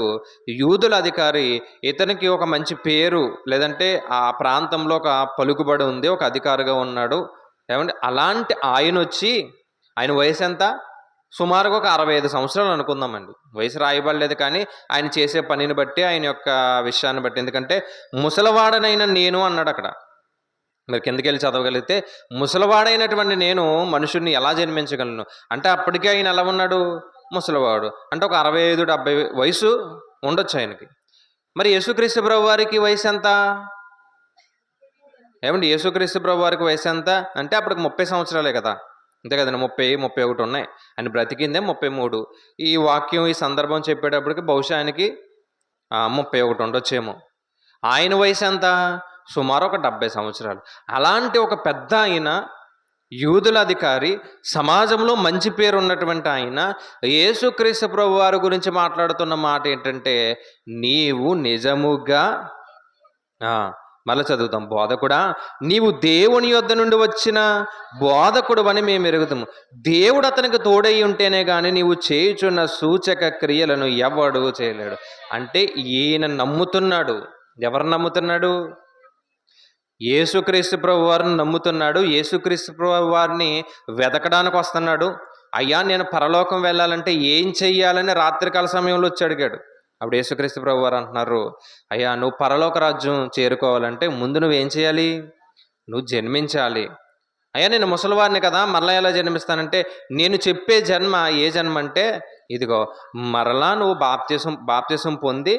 యూదుల అధికారి, ఇతనికి ఒక మంచి పేరు, లేదంటే ఆ ప్రాంతంలో ఒక పలుకుబడి ఉంది, ఒక అధికారిగా ఉన్నాడు. అలాంటి ఆయన వచ్చి, ఆయన వయసు ఎంత? సుమారుగా ఒక 65 సంవత్సరాలు అనుకుందామండి. వయసు రాయబడలేదు, కానీ ఆయన చేసే పనిని బట్టి, ఆయన యొక్క విషయాన్ని బట్టి. ఎందుకంటే ముసలివాడనైన నేను అన్నాడు అక్కడ. మీరు కిందకెళ్ళి చదవగలిగితే, ముసలివాడైనటువంటి నేను మనుషుడిని ఎలా జన్మించగలను అంటే, అప్పటికే ఆయన ఎలా ఉన్నాడు? ముసలివాడు. అంటే ఒక 65-70 వయసు ఉండొచ్చు ఆయనకి. మరి యేసుక్రీస్తు ప్రభు వారికి వయసు ఎంత? యేసుక్రీస్తు ప్రభు వారికి వయసు ఎంత అంటే అప్పటికి 30 సంవత్సరాలే కదా. అంతే కదండి, 30, 31 ఉన్నాయి. ఆయన బ్రతికిందే 33. ఈ వాక్యం ఈ సందర్భం చెప్పేటప్పటికి బహుశా ఆయనకి 31 ఉండొచ్చేమో. ఆయన వయసు ఎంత? సుమారు ఒక 70 సంవత్సరాలు. అలాంటి ఒక పెద్ద ఆయన, యూదుల అధికారి, సమాజంలో మంచి పేరు ఉన్నటువంటి ఆయన యేసుక్రీస్తు ప్రభు వారి గురించి మాట్లాడుతున్న మాట ఏంటంటే, నీవు నిజముగా మళ్ళీ చదువుతాం, బోధకుడా నీవు దేవుని యొద్ద నుండి వచ్చిన బోధకుడు అని మేము ఎరుగుతాము. దేవుడు అతనికి తోడై ఉంటేనే కానీ నీవు చేయుచున్న సూచక క్రియలను ఎవడు చేయలేడు. అంటే ఈయన నమ్ముతున్నాడు. ఎవరు నమ్ముతున్నాడు? యేసుక్రీస్తు ప్రభు వారిని నమ్ముతున్నాడు. యేసుక్రీస్తు ప్రభు వారిని వెతకడానికి వస్తున్నాడు. అయ్యా నేను పరలోకం వెళ్ళాలంటే ఏం చెయ్యాలని రాత్రికాల సమయంలో వచ్చి అడిగాడు. అప్పుడు యేసుక్రీస్తు ప్రభు వారు అంటున్నారు, అయ్యా నువ్వు పరలోక రాజ్యం చేరుకోవాలంటే ముందు నువ్వేం చేయాలి? నువ్వు జన్మించాలి. అయ్యా నేను ముసలివారిని కదా, మరలా ఎలా జన్మిస్తానంటే, నేను చెప్పే జన్మ ఏ జన్మ అంటే ఇదిగో మరలా నువ్వు బాప్తిసం పొంది,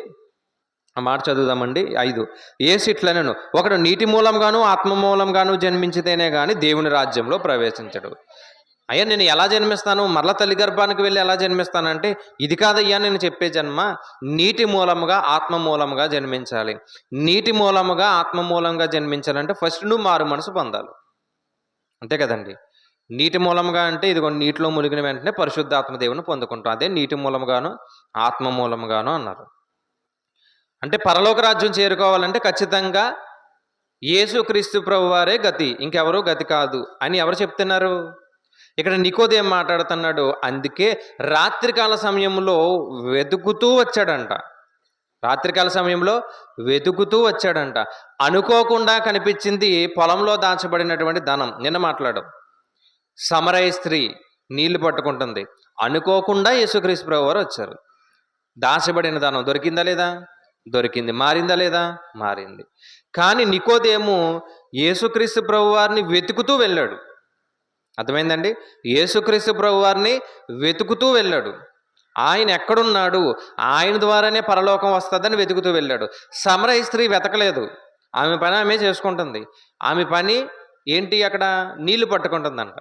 ఆ మాట చదువుదామండి 5. యేసు ఇట్లనెను, ఒకడు నీటి మూలంగాను ఆత్మ మూలంగాను జన్మించితేనే కానీ దేవుని రాజ్యంలో ప్రవేశించడు. అయ్యా నేను ఎలా జన్మిస్తాను? మరలా తల్లి గర్భానికి వెళ్ళి ఎలా జన్మిస్తానంటే, ఇది కాదయ్యా నేను చెప్పే జన్మ, నీటి మూలముగా ఆత్మ మూలంగా జన్మించాలి. నీటి మూలముగా ఆత్మ మూలంగా జన్మించాలంటే ఫస్ట్ నువ్వు మారు మనసు పొందాలి. అంతే కదండి. నీటి మూలంగా అంటే ఇదిగో నీటిలో మునిగిన వెంటనే పరిశుద్ధాత్మ దేవుని పొందుకుంటాం. అదే నీటి మూలంగాను ఆత్మ మూలంగాను అన్నారు. అంటే పరలోక రాజ్యం చేరుకోవాలంటే ఖచ్చితంగా యేసుక్రీస్తు ప్రభు వారే గతి, ఇంకెవరూ గతి కాదు అని ఎవరు చెప్తున్నారు? ఇక్కడ నికోదేము మాట్లాడుతున్నాడు. అందుకే రాత్రికాల సమయంలో వెతుకుతూ వచ్చాడంట. రాత్రికాల సమయంలో వెతుకుతూ వచ్చాడంట. అనుకోకుండా కనిపించింది పొలంలో దాచబడినటువంటి ధనం. నిన్న మాట్లాడు, సమరయ స్త్రీ నీళ్లు పట్టుకుంటుంది. అనుకోకుండా యేసుక్రీస్తు ప్రభు వారు వచ్చారు. దాచబడిన ధనం దొరికిందా లేదా? దొరికింది. మారిందా లేదా? మారింది. కానీ నికోదేము యేసుక్రీస్తు ప్రభు వారిని వెతుకుతూ వెళ్ళాడు. అర్థమైందండి? యేసుక్రీస్తు ప్రభు వారిని వెతుకుతూ వెళ్ళాడు. ఆయన ఎక్కడున్నాడు, ఆయన ద్వారానే పరలోకం వస్తుందని వెతుకుతూ వెళ్ళాడు. సమరయ స్త్రీ వెతకలేదు. ఆమె పని ఆమె చేసుకుంటుంది. ఆమె పని ఏంటి? అక్కడ నీళ్లు పట్టుకుంటుందంట.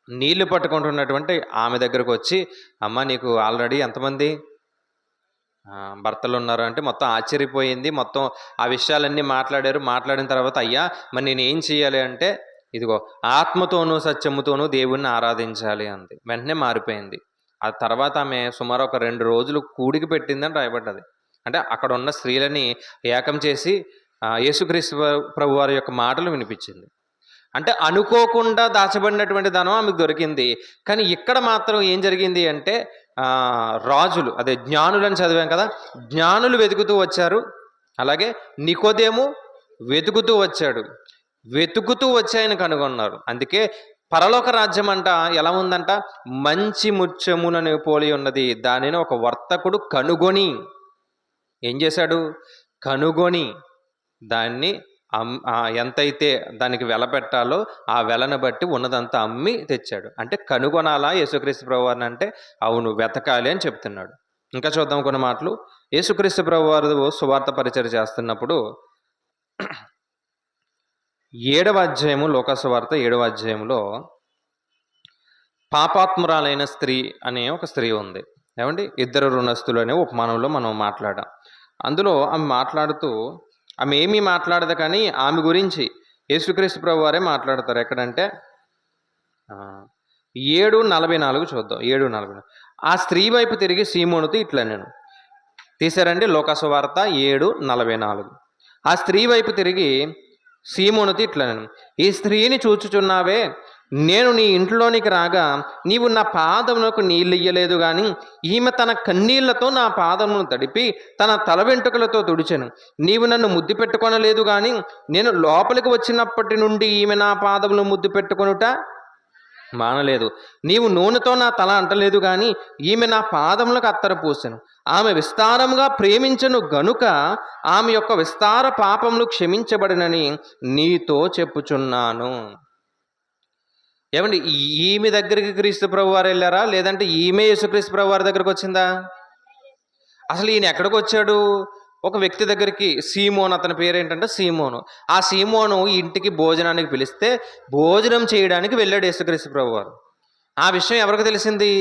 నీళ్లు పట్టుకుంటున్నటువంటి ఆమె దగ్గరకు వచ్చి, అమ్మ నీకు ఆల్రెడీ ఎంతమంది భర్తలు ఉన్నారు అంటే మొత్తం ఆశ్చర్యపోయింది. మొత్తం ఆ విషయాలన్నీ మాట్లాడారు. మాట్లాడిన తర్వాత, అయ్యా మరి నేను ఏం చేయాలి అంటే, ఇదిగో ఆత్మతోనూ సత్యముతోనూ దేవుణ్ణి ఆరాధించాలి అంది. వెంటనే మారిపోయింది. ఆ తర్వాత ఆమె సుమారు ఒక 2 రోజులు కూడికి పెట్టిందని రాయబడ్డది. అంటే అక్కడ ఉన్న స్త్రీలని ఏకం చేసి యేసుక్రీస్తు ప్రభు వారి యొక్క మాటలు వినిపించింది. అంటే అనుకోకుండా దాచబడినటువంటి ధనం ఆమెకు దొరికింది. కానీ ఇక్కడ మాత్రం ఏం జరిగింది అంటే, రాజులు, అదే జ్ఞానులని చదివాం కదా, జ్ఞానులు వెతుకుతూ వచ్చారు. అలాగే నికోదేము వెతుకుతూ వచ్చాడు. వెతుకుతూ వచ్చి ఆయన కనుగొన్నారు. అందుకే పరలోక రాజ్యం అంట ఎలా ఉందంట? మంచి ముత్యములను పోలి ఉన్నది. దానిని ఒక వర్తకుడు కనుగొని ఏం చేశాడు? కనుగొని దాన్ని ఎంతైతే దానికి వెల పెట్టాలో ఆ వెలను బట్టి ఉన్నదంతా అమ్మి తెచ్చాడు. అంటే కనుగొనాలా యేసుక్రీస్తు ప్రభు వారిని అంటే, అవును వెతకాలి అని చెప్తున్నాడు. ఇంకా చూద్దాం కొన్ని మాటలు. యేసుక్రీస్తు ప్రభు వారు సువార్త పరిచర్య చేస్తున్నప్పుడు 7వ అధ్యాయము, లోకాసువార్త 7వ అధ్యాయంలో పాపాత్మురాలైన స్త్రీ అనే ఒక స్త్రీ ఉంది. ఏమండి? 2 రుణస్తులు అనే ఉపమానంలో మనం మాట్లాడాం. అందులో ఆమె మాట్లాడుతూ, ఆమె ఏమీ మాట్లాడదు కానీ ఆమె గురించి యేసుక్రీస్తు ప్రభు వారే మాట్లాడతారు. ఎక్కడంటే 7:44 చూద్దాం. 7:44 ఆ స్త్రీ వైపు తిరిగి సీమోనుతో ఇట్లా నేను తీశారండి. లోకాసువార్త 7:44 ఆ స్త్రీ వైపు తిరిగి సీమోనుతో ఇట్లా నేను, ఈ స్త్రీని చూచుచున్నావే, నేను నీ ఇంట్లోనికి రాగా నీవు నా పాదములకు నీళ్ళు ఇయ్యలేదు కానీ ఈమె తన కన్నీళ్లతో నా పాదమును తడిపి తన తల వెంట్రుకలతో తుడిచెను. నీవు నన్ను ముద్దు పెట్టుకొనలేదు కానీ నేను లోపలికి వచ్చినప్పటి నుండి ఈమె నా పాదములు ముద్దు పెట్టుకొనుట మానలేదు. నీవు నూనెతో నా తల అంటలేదు కానీ ఈమె నా పాదములకు అత్తరు పూసెను. ఆమె విస్తారముగా ప్రేమించను గనుక ఆమె యొక్క విస్తార పాపములు క్షమించబడినని నీతో చెప్పుచున్నాను. ఏమండి? ఈమె దగ్గరికి క్రీస్తు ప్రభు వారు వెళ్ళారా, లేదంటే ఈమె యేసుక్రీస్తు ప్రభు వారి దగ్గరకు వచ్చిందా? అసలు ఈయన ఎక్కడికి వచ్చాడు? ఒక వ్యక్తి దగ్గరికి, సీమోను అతని పేరు ఏంటంటే సీమోను. ఆ సీమోను ఇంటికి భోజనానికి పిలిస్తే భోజనం చేయడానికి వెళ్ళాడు యేసుక్రీస్తు ప్రభువారు. ఆ విషయం ఎవరికి తెలిసింది?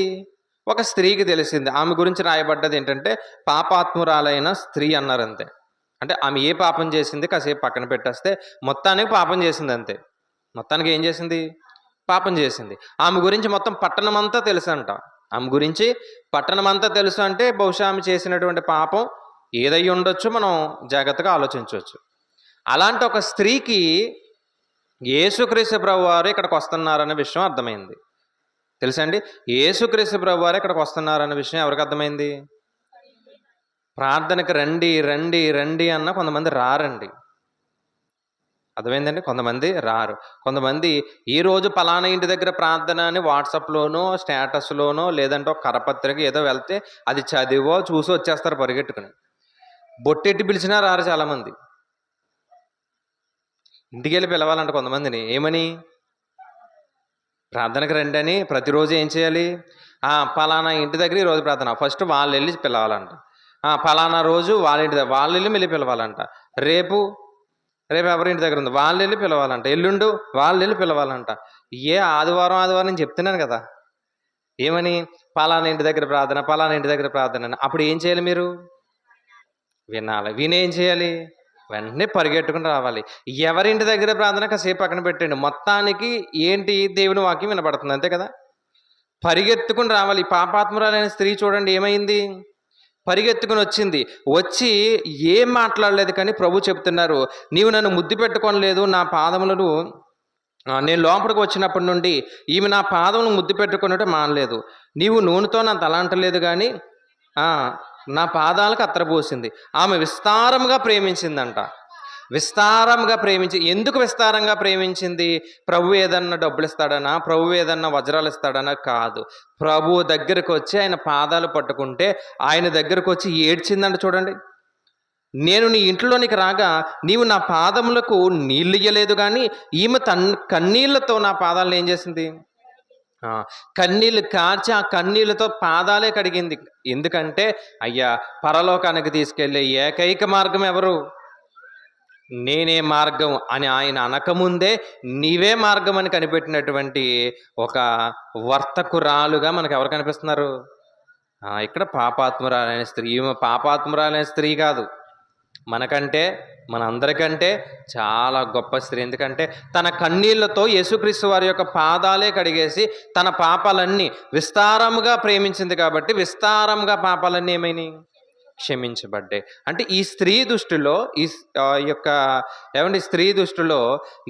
ఒక స్త్రీకి తెలిసింది. ఆమె గురించి రాయబడ్డది ఏంటంటే పాపాత్మురాలైన స్త్రీ అన్నారు అంతే. అంటే ఆమె ఏ పాపం చేసింది కాసేపు పక్కన పెట్టేస్తే మొత్తానికి పాపం చేసింది అంతే. మొత్తానికి ఏం చేసింది? పాపం చేసింది. ఆమె గురించి మొత్తం పట్టణమంతా తెలుసు అంట. ఆమె గురించి పట్టణమంతా తెలుసు అంటే బహుశా ఆమె చేసినటువంటి పాపం ఏదై ఉండొచ్చు, మనం జాగ్రత్తగా ఆలోచించవచ్చు. అలాంటి ఒక స్త్రీకి యేసుక్రీస్తు ప్రభువారు ఇక్కడికి వస్తున్నారనే విషయం అర్థమైంది. తెలుసా అండి? యేసుక్రీస్తు ప్రభువారు ఇక్కడికి వస్తున్నారనే విషయం ఎవరికి అర్థమైంది? ప్రార్థనకి రండి రండి రండి అన్న కొంతమంది రారండి. అర్థమైందండి? కొంతమంది రారు. కొంతమంది ఈరోజు పలానా ఇంటి దగ్గర ప్రార్థన అని వాట్సాప్లోనో స్టేటస్లోనో లేదంటే ఒక కరపత్రిక ఏదో వెళ్తే అది చదివో చూసి వచ్చేస్తారు పరిగెట్టుకుని. బొట్టెట్టి పిలిచినా రారు చాలామంది. ఇంటికి వెళ్ళి పిలవాలంట కొంతమందిని. ఏమని? ప్రార్థనకు రండి అని. ప్రతిరోజు ఏం చేయాలి? పలానా ఇంటి దగ్గర ఈరోజు ప్రార్థన, ఫస్ట్ వాళ్ళు వెళ్ళి పిలవాలంట. పలానా రోజు వాళ్ళ ఇంటి దగ్గర వాళ్ళు వెళ్ళి మళ్ళీ పిలవాలంట. రేపు ఎవరి ఇంటి దగ్గర ఉంది వాళ్ళు వెళ్ళి పిలవాలంట. ఎల్లుండు వాళ్ళు వెళ్ళి పిలవాలంట. ఆదివారం నేను చెప్తున్నాను కదా. ఏమని? పలానా ఇంటి దగ్గర ప్రార్థన, పలానా ఇంటి దగ్గర ప్రార్థన అని. అప్పుడు ఏం చేయాలి? మీరు వినాలి. వినేం చేయాలి? వెంటనే పరిగెట్టుకుని రావాలి. ఎవరింటి దగ్గర ప్రార్థన కాసేపు పక్కన పెట్టండి, మొత్తానికి ఏంటి? దేవుని వాక్యం వినపడుతుంది అంతే కదా. పరిగెత్తుకుని రావాలి. పాపాత్మురాలైన స్త్రీ చూడండి ఏమైంది? పరిగెత్తుకుని వచ్చింది. వచ్చి ఏం మాట్లాడలేదు, కానీ ప్రభు చెప్తున్నారు, నీవు నన్ను ముద్దు పెట్టుకోనలేదు, నా పాదములను నేను లోపలికి వచ్చినప్పటి నుండి ఈమె నా పాదములను ముద్దు పెట్టుకున్నట్టు మానలేదు. నీవు నూనెతో నా తలంటలేదు, కానీ నా పాదాలకు అత్తరపోసింది. ఆమె విస్తారంగా ప్రేమించిందంట. విస్తారంగా ప్రేమించి, ఎందుకు విస్తారంగా ప్రేమించింది? ప్రభు ఏదన్నా డబ్బులు ఇస్తాడనా, ప్రభు ఏదన్నా వజ్రాలు ఇస్తాడనా? కాదు. ప్రభు దగ్గరకు వచ్చి ఆయన పాదాలు పట్టుకుంటే ఆయన దగ్గరకు వచ్చి ఏడ్చిందంట. చూడండి, నేను నీ ఇంట్లోనికి రాగా నీవు నా పాదములకు నీళ్ళు ఇయ్యలేదు, కానీ ఈమె కన్నీళ్లతో నా పాదాలను ఏం చేసింది? కన్నీళ్ళు కార్చి ఆ కన్నీళ్ళతో పాదాలే కడిగింది. ఎందుకంటే అయ్యా, పరలోకానికి తీసుకెళ్ళే ఏకైక మార్గం ఎవరు? నేనే మార్గం అని ఆయన అనకముందే నీవే మార్గం అని కనిపెట్టినటువంటి ఒక వర్తకురాలుగా మనకు ఎవరు కనిపిస్తున్నారు? ఇక్కడ పాపాత్మురాలైన స్త్రీ. ఈమె పాపాత్మురాలైన స్త్రీ కాదు, మనకంటే మనందరికంటే చాలా గొప్ప స్త్రీ. ఎందుకంటే తన కన్నీళ్లతో యేసుక్రీస్తు వారి యొక్క పాదాలే కడిగేసి తన పాపాలన్నీ విస్తారముగా ప్రేమించింది కాబట్టి విస్తారంగా పాపాలన్నీ ఏమైనాయి? క్షమించబడ్డాయి. అంటే ఈ స్త్రీ దృష్టిలో స్త్రీ దృష్టిలో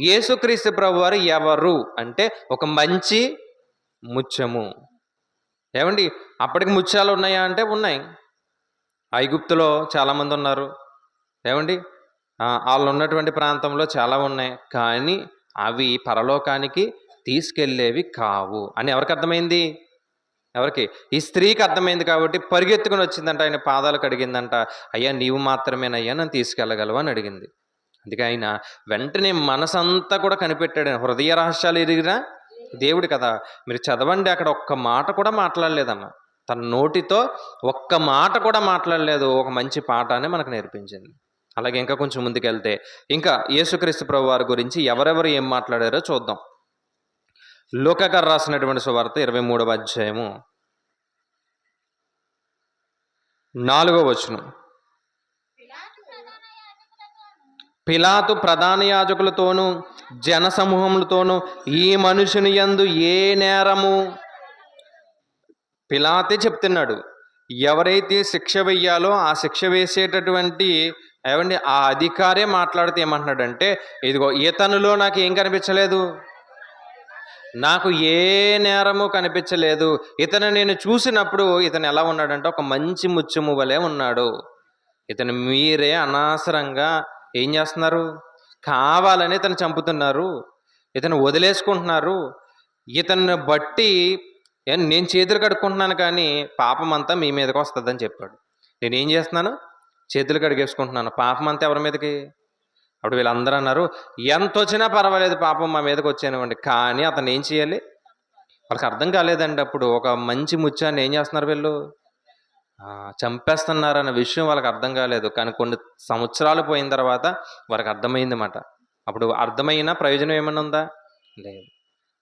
యేసుక్రీస్తు ప్రభు వారు ఎవరు అంటే ఒక మంచి ముత్యము. ఏమండి, అప్పటికి ముత్యాలు ఉన్నాయా అంటే ఉన్నాయి. ఐగుప్తులో చాలామంది ఉన్నారు. ఏమండి, వాళ్ళు ఉన్నటువంటి ప్రాంతంలో చాలా ఉన్నాయి, కానీ అవి పరలోకానికి తీసుకెళ్ళేవి కావు అని ఎవరికి అర్థమైంది? ఎవరికి? ఈ స్త్రీకి అర్థమైంది. కాబట్టి పరిగెత్తుకుని వచ్చిందంట, ఆయన పాదాలు కడిగిందంట. అయ్యా, నీవు మాత్రమేనయ్యా నన్ను తీసుకెళ్ళగలవు అని అడిగింది. అందుకే ఆయన వెంటనే మనసంతా కూడా కనిపెట్టాడు. హృదయ రహస్యాలు ఎరిగిన దేవుడు కదా. మీరు చదవండి, అక్కడ ఒక్క మాట కూడా మాట్లాడలేదమ్మ. తన నోటితో ఒక్క మాట కూడా మాట్లాడలేదు. ఒక మంచి పాఠాన్ని మనకు నేర్పించింది. అలాగే ఇంకా కొంచెం ముందుకెళ్తే ఇంకా యేసుక్రీస్తు ప్రభు వారి గురించి ఎవరెవరు ఏం మాట్లాడారో చూద్దాం. లూకా గారు రాసినటువంటి సువార్త 23వ అధ్యాయము 4వ వచనం. పిలాతు ప్రధాన యాజకులతోనూ జన సమూహములతోనూ ఈ మనుషుని యందు ఏ నేరము? పిలాతే చెప్తున్నాడు. ఎవరైతే శిక్ష వెయ్యాలో ఆ శిక్ష వేసేటటువంటి ఆ అధికారే మాట్లాడితే ఏమంటున్నాడంటే, ఇదిగో ఇతనులో నాకు ఏం కనిపించలేదు, నాకు ఏ నేరము కనిపించలేదు. ఇతను నేను చూసినప్పుడు ఇతను ఎలా ఉన్నాడంటే ఒక మంచి ముత్యము వలె ఉన్నాడు. ఇతను మీరే అనవసరంగా ఏం చేస్తున్నారు? కావాలని ఇతను చంపుతున్నారు, ఇతను వదిలేసుకుంటున్నారు. ఇతన్ని బట్టి నేను చేతులు కడుక్కుంటున్నాను, కానీ పాపం అంతా మీ మీదకి వస్తుందని చెప్పాడు. నేనేం చేస్తున్నాను? చేతులు కడిగేసుకుంటున్నాను. పాపం అంతా ఎవరి మీదకి? అప్పుడు వీళ్ళందరూ అన్నారు, ఎంత వచ్చినా పర్వాలేదు, పాపం మా మీదకి వచ్చానివ్వండి. కానీ అతను ఏం చేయాలి? వాళ్ళకి అర్థం కాలేదండి. అప్పుడు ఒక మంచి ముత్యాన్ని ఏం చేస్తున్నారు వీళ్ళు? చంపేస్తున్నారన్న విషయం వాళ్ళకి అర్థం కాలేదు. కానీ కొన్ని సంవత్సరాలు పోయిన తర్వాత వారికి అర్థమైందన్నమాట. అప్పుడు అర్థమైన ప్రయోజనం ఏమన్నా ఉందా? లేదు.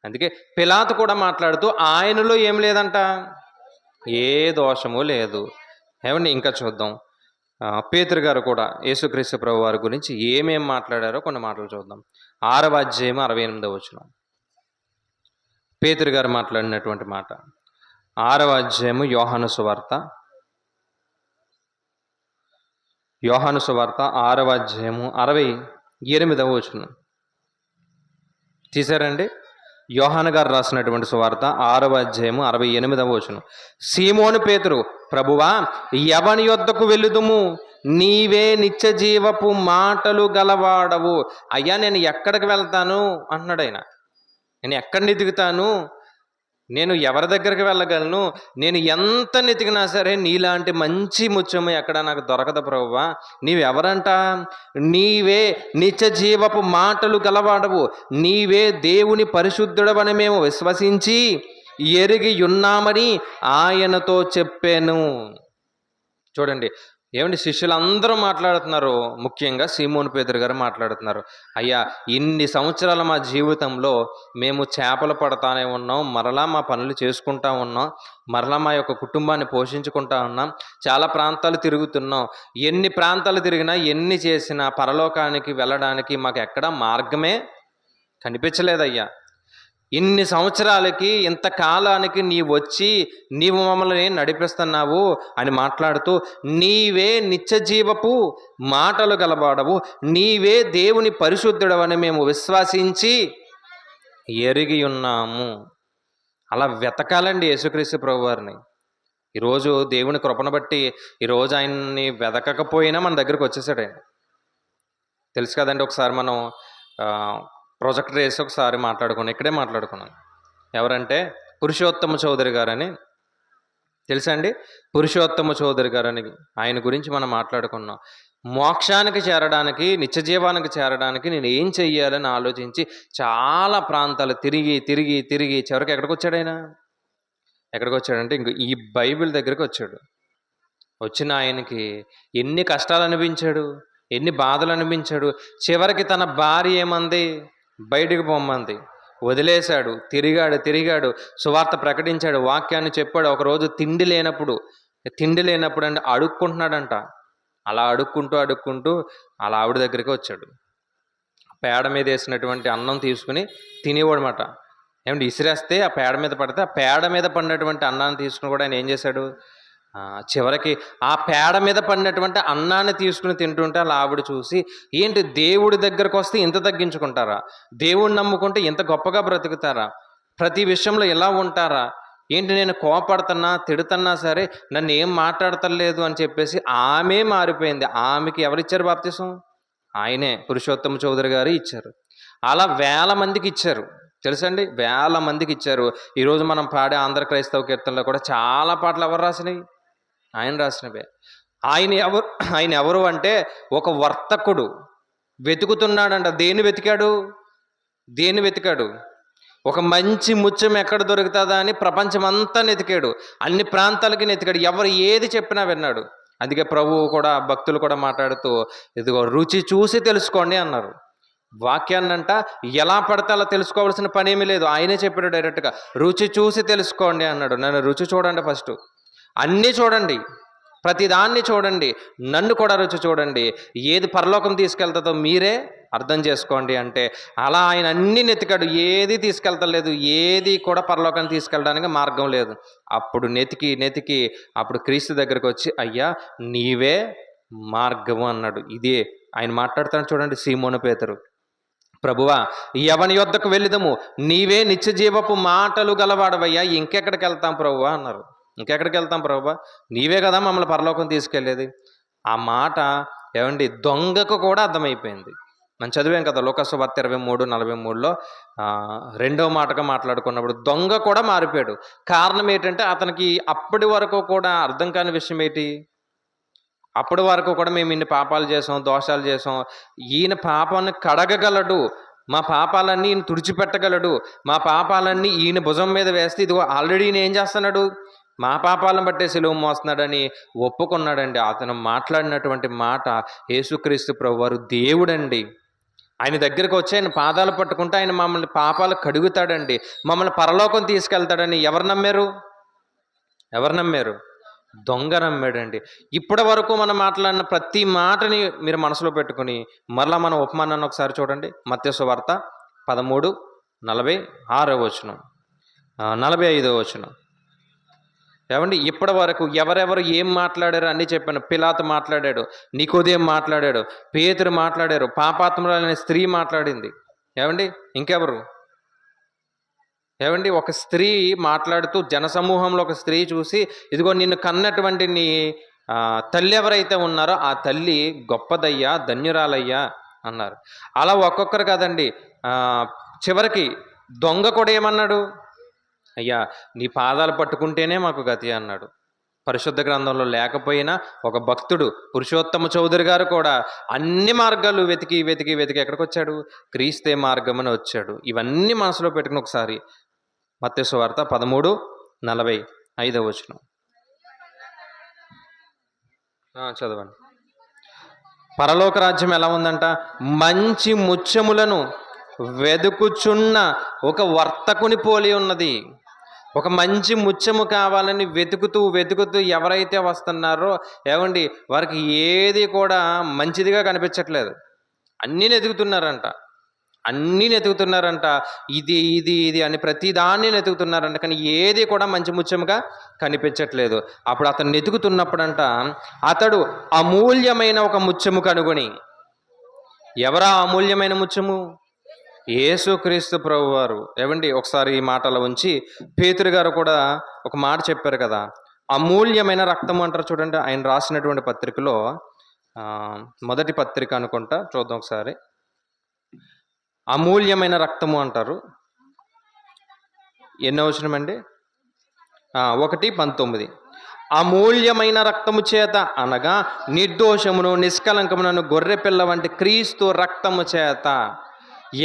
అందుకే పిలాతు కూడా మాట్లాడుతూ ఆయనలో ఏం లేదంట, ఏ దోషము లేదు. ఏమండి ఇంకా చూద్దాం. పేతురు గారు కూడా యేసుక్రీస్తు ప్రభు వారి గురించి ఏమేం మాట్లాడారో కొన్ని మాటలు చూద్దాం. 6వ అధ్యాయం 68వ వచనం. పేతురు గారు మాట్లాడినటువంటి మాట. 6వ అధ్యాయము యోహాను సువార్త 6వ అధ్యాయము 68వ వచనం తీశారండి. యోహాను గారు రాసినటువంటి సువార్త 6వ అధ్యాయము 68వ వచనం. సీమోను పేతురు, ప్రభువా, ఎవని యొద్దకు వెళ్ళుదుము? నీవే నిత్య జీవపు మాటలు గలవాడవు. అయ్యా, నేను ఎక్కడికి వెళ్తాను అంటున్నాడు ఆయన. నేను ఎక్కడిని ఎదుగుతాను? నేను ఎవరి దగ్గరికి వెళ్ళగలను? నేను ఎంత నెతికినా సరే నీలాంటి మంచి ముత్యము ఎక్కడ నాకు దొరకదు ప్రభువా. నీవెవరంట? నీవే నిత్య జీవపు మాటలు గలవాడవు, నీవే దేవుని పరిశుద్ధుడవని మేము విశ్వసించి ఎరిగి ఉన్నామని ఆయనతో చెప్పాను. చూడండి, ఏమండి, శిష్యులందరూ మాట్లాడుతున్నారు. ముఖ్యంగా సీమోను పేతురు గారు మాట్లాడుతున్నారు. అయ్యా, ఇన్ని సంవత్సరాల మా జీవితంలో మేము చేపలు పడతానే ఉన్నాం, మరలా మా పనులు చేసుకుంటా ఉన్నాం, మరలా మా యొక్క కుటుంబాన్ని పోషించుకుంటా ఉన్నాం, చాలా ప్రాంతాలు తిరుగుతున్నాం. ఎన్ని ప్రాంతాలు తిరిగినా ఎన్ని చేసినా పరలోకానికి వెళ్ళడానికి మాకు ఎక్కడ మార్గమే కనిపించలేదయ్యా. ఇన్ని సంవత్సరాలకి, ఇంతకాలానికి నీవు వచ్చి నీవు మమ్మల్ని నడిపిస్తున్నావు అని మాట్లాడుతూ, నీవే నిత్య జీవపు మాటలు గలవాడవు, నీవే దేవుని పరిశుద్ధుడవని మేము విశ్వసించి ఎరిగి ఉన్నాము. అలా వెతకాలండి యేసుక్రీస్తు ప్రభు వారిని. ఈరోజు దేవుని కృపను బట్టి ఈరోజు ఆయన్ని వెతకకపోయినా మన దగ్గరకు వచ్చేసాడు ఆయన. తెలుసు కదండి, ఒకసారి మనం ప్రాజెక్ట్ రేస్ ఒకసారి ఇక్కడే మాట్లాడుకున్నాం. ఎవరంటే పురుషోత్తమ చౌదరి గారని తెలుసా అండి? పురుషోత్తమ చౌదరి గారని ఆయన గురించి మనం మాట్లాడుకున్నాం. మోక్షానికి చేరడానికి, నిత్య జీవానికి చేరడానికి నేను ఏం చెయ్యాలని ఆలోచించి చాలా ప్రాంతాలు తిరిగి తిరిగి తిరిగి చివరికి ఎక్కడికి వచ్చాడు ఆయన? ఎక్కడికి వచ్చాడంటే ఇంక ఈ బైబిల్ దగ్గరికి వచ్చాడు. వచ్చిన ఆయనకి ఎన్ని కష్టాలు అనిపించాడు, ఎన్ని బాధలు అనిపించాడు. చివరికి తన భార్య ఏమంది? బయటికి పొమ్మంది. వదిలేశాడు. తిరిగాడు, సువార్త ప్రకటించాడు, వాక్యాన్ని చెప్పాడు. ఒకరోజు తిండి లేనప్పుడు అంటే అడుక్కుంటున్నాడంట. అలా అడుక్కుంటూ అలా ఆవిడ దగ్గరికి వచ్చాడు. పేడ మీద వేసినటువంటి అన్నం తీసుకుని తినేవాడు మాట. ఏమంటే ఇసిరేస్తే ఆ పేడ మీద పడితే ఆ పేడ మీద పడినటువంటి అన్నాన్ని తీసుకుని కూడా ఆయన ఏం చేశాడు? చివరికి ఆ పేడ మీద పడినటువంటి అన్నాన్ని తీసుకుని తింటుంటే అలా ఆవిడ చూసి, ఏంటి దేవుడి దగ్గరకు వస్తే ఇంత తగ్గించుకుంటారా? దేవుడిని నమ్ముకుంటే ఇంత గొప్పగా బ్రతుకుతారా? ప్రతి విషయంలో ఇలా ఉంటారా? ఏంటి, నేను కోపడుతున్నా, తిడుతున్నా సరే నన్ను ఏం మాట్లాడతలేదు అని చెప్పేసి ఆమె మారిపోయింది. ఆమెకి ఎవరిచ్చారు బాప్తిసం? ఆయనే, పురుషోత్తమ చౌదరి గారు ఇచ్చారు. అలా వేల మందికి ఇచ్చారు. తెలుసండి, వేల మందికి ఇచ్చారు. ఈరోజు మనం పాడే ఆంధ్ర క్రైస్తవ కీర్తనలో కూడా చాలా పాటలు ఎవరు రాసినవి? ఆయన రాసినవే. ఆయన ఎవరు అంటే ఒక వర్తకుడు వెతుకుతున్నాడంట. దేన్ని వెతికాడు? ఒక మంచి ముత్యం ఎక్కడ దొరుకుతుందా అని ప్రపంచమంతా నెతికాడు. అన్ని ప్రాంతాలకి నెతికాడు. ఎవరు ఏది చెప్పినా విన్నాడు. అందుకే ప్రభువు కూడా, భక్తులు కూడా మాట్లాడుతూ, ఇదిగో రుచి చూసి తెలుసుకోండి అన్నారు. వాక్యాన్నంట ఎలా పడితే అలా తెలుసుకోవాల్సిన పని ఏమీ లేదు. ఆయనే చెప్పాడు డైరెక్ట్గా, రుచి చూసి తెలుసుకోండి అన్నాడు. నన్ను రుచి చూడండి, ఫస్ట్ అన్నీ చూడండి, ప్రతిదాన్ని చూడండి, నన్ను కూడా రుచి చూడండి, ఏది పరలోకం తీసుకెళ్తుందో మీరే అర్థం చేసుకోండి అంటే, అలా ఆయన అన్నీ నెతికాడు. ఏది తీసుకెళ్తలేదు, ఏది కూడా పరలోకాన్ని తీసుకెళ్ళడానికి మార్గం లేదు. అప్పుడు నెతికి అప్పుడు క్రీస్తు దగ్గరకు వచ్చి, అయ్యా నీవే మార్గము అన్నాడు. ఇదే ఆయన మాట్లాడుతాను చూడండి. సీమోను పేతురు, ప్రభువా, ఎవని యొద్దకు వెళ్ళిదము? నీవే నిత్య జీవపు మాటలు గలవాడవయ్యా, ఇంకెక్కడికి వెళ్తాం ప్రభువా అన్నారు. ఇంకెక్కడికి వెళ్తాం ప్రభువా? నీవే కదా మమ్మల్ని పరలోకం తీసుకెళ్ళేది. ఆ మాట ఏమండి దొంగకు కూడా అర్థమైపోయింది. మనం చదివాం కదా లూకాసు వార్త 23:43లో రెండవ మాటగా మాట్లాడుకున్నప్పుడు దొంగ కూడా మారిపోయాడు. కారణం ఏంటంటే అతనికి అప్పటి వరకు కూడా అర్థం కాని విషయం ఏంటి? అప్పటి వరకు కూడా మేము ఇన్ని పాపాలు చేసాం, దోషాలు చేసాం, ఈయన పాపాన్ని కడగగలడు, మా పాపాలన్నీ ఈయన తుడిచిపెట్టగలడు, మా పాపాలన్నీ ఈయన భుజం మీద వేస్తే ఇదిగో ఆల్రెడీ ఈయన ఏం చేస్తున్నాడు? మా పాపాలను బట్టే సిలువ మోస్తున్నాడని ఒప్పుకున్నాడండి. అతను మాట్లాడినటువంటి మాట యేసుక్రీస్తు ప్రభువారు దేవుడండి. ఆయన దగ్గరికి వచ్చి ఆయన పాదాలు పట్టుకుంటే ఆయన మమ్మల్ని పాపాలు కడుగుతాడండి, మమ్మల్ని పరలోకం తీసుకెళ్తాడని ఎవరు నమ్మారు? ఎవరు నమ్మారు? దొంగ నమ్మాడండి. ఇప్పటి వరకు మనం మాట్లాడిన ప్రతి మాటని మీరు మనసులో పెట్టుకుని మరలా మన ఉపమానాన్ని ఒకసారి చూడండి. మత్తయి సువార్త 13:46 45 ఏమండి, ఇప్పటి వరకు ఎవరెవరు ఏం మాట్లాడారో అన్నీ చెప్పాను. పిలాతు మాట్లాడాడు, నికోదేము మాట్లాడాడు, పేతురు మాట్లాడారు, పాపాత్మురాలైన స్త్రీ మాట్లాడింది. ఏమండి, ఇంకెవరు? ఏమండి, ఒక స్త్రీ మాట్లాడుతూ జనసమూహంలో ఒక స్త్రీ చూసి, ఇదిగో నిన్ను కన్నటువంటి నీ తల్లి ఎవరైతే ఉన్నారో ఆ తల్లి గొప్పదయ్యా, ధన్యురాలయ్యా అన్నారు. అలా ఒక్కొక్కరు కదండి. చివరికి దొంగ కూడా ఏమన్నాడు? అయ్యా, నీ పాదాలు పట్టుకుంటేనే మాకు గతి అన్నాడు. పరిశుద్ధ గ్రంథంలో లేకపోయినా ఒక భక్తుడు పురుషోత్తమ చౌదరి గారు కూడా అన్ని మార్గాలు వెతికి వెతికి వెతికి ఎక్కడికి వచ్చాడు? క్రీస్తే మార్గం అని వచ్చాడు. ఇవన్నీ మనసులో పెట్టుకుని ఒకసారి మత్తయి సువార్త 13:45 చదవండి. పరలోక రాజ్యం ఎలా ఉందంట? మంచి ముత్యములను వెదుకుచున్న ఒక వర్తకుని పోలి ఉన్నది. ఒక మంచి ముత్యము కావాలని వెతుకుతూ వెతుకుతూ ఎవరైతే వస్తున్నారో ఏమండి, వారికి ఏది కూడా మంచిదిగా కనిపించట్లేదు. అన్నీ నెతుకుతున్నారంట. ఇది ఇది ఇది అని ప్రతిదాన్ని నెతుకుతున్నారంట, కానీ ఏది కూడా మంచి ముత్యముగా కనిపించట్లేదు. అప్పుడు అతను నెతుకుతున్నప్పుడంట అతడు అమూల్యమైన ఒక ముత్యము కనుగొని, ఎవరా అమూల్యమైన ముత్యము? యేసుక్రీస్తు ప్రభువారు. ఏమండి, ఒకసారి ఈ మాటలో ఉంచి పేతురు గారు కూడా ఒక మాట చెప్పారు కదా, అమూల్యమైన రక్తము అంటారు చూడండి. ఆయన రాసినటువంటి పత్రికలో మొదటి పత్రిక అనుకుంటా, చూద్దాం ఒకసారి. అమూల్యమైన రక్తము అంటారు. ఎన్నో వచనమండి? 1:19. అమూల్యమైన రక్తము చేత అనగా నిర్దోషమును నిష్కలంకమును గొర్రె పిల్ల వంటి క్రీస్తు రక్తము చేత.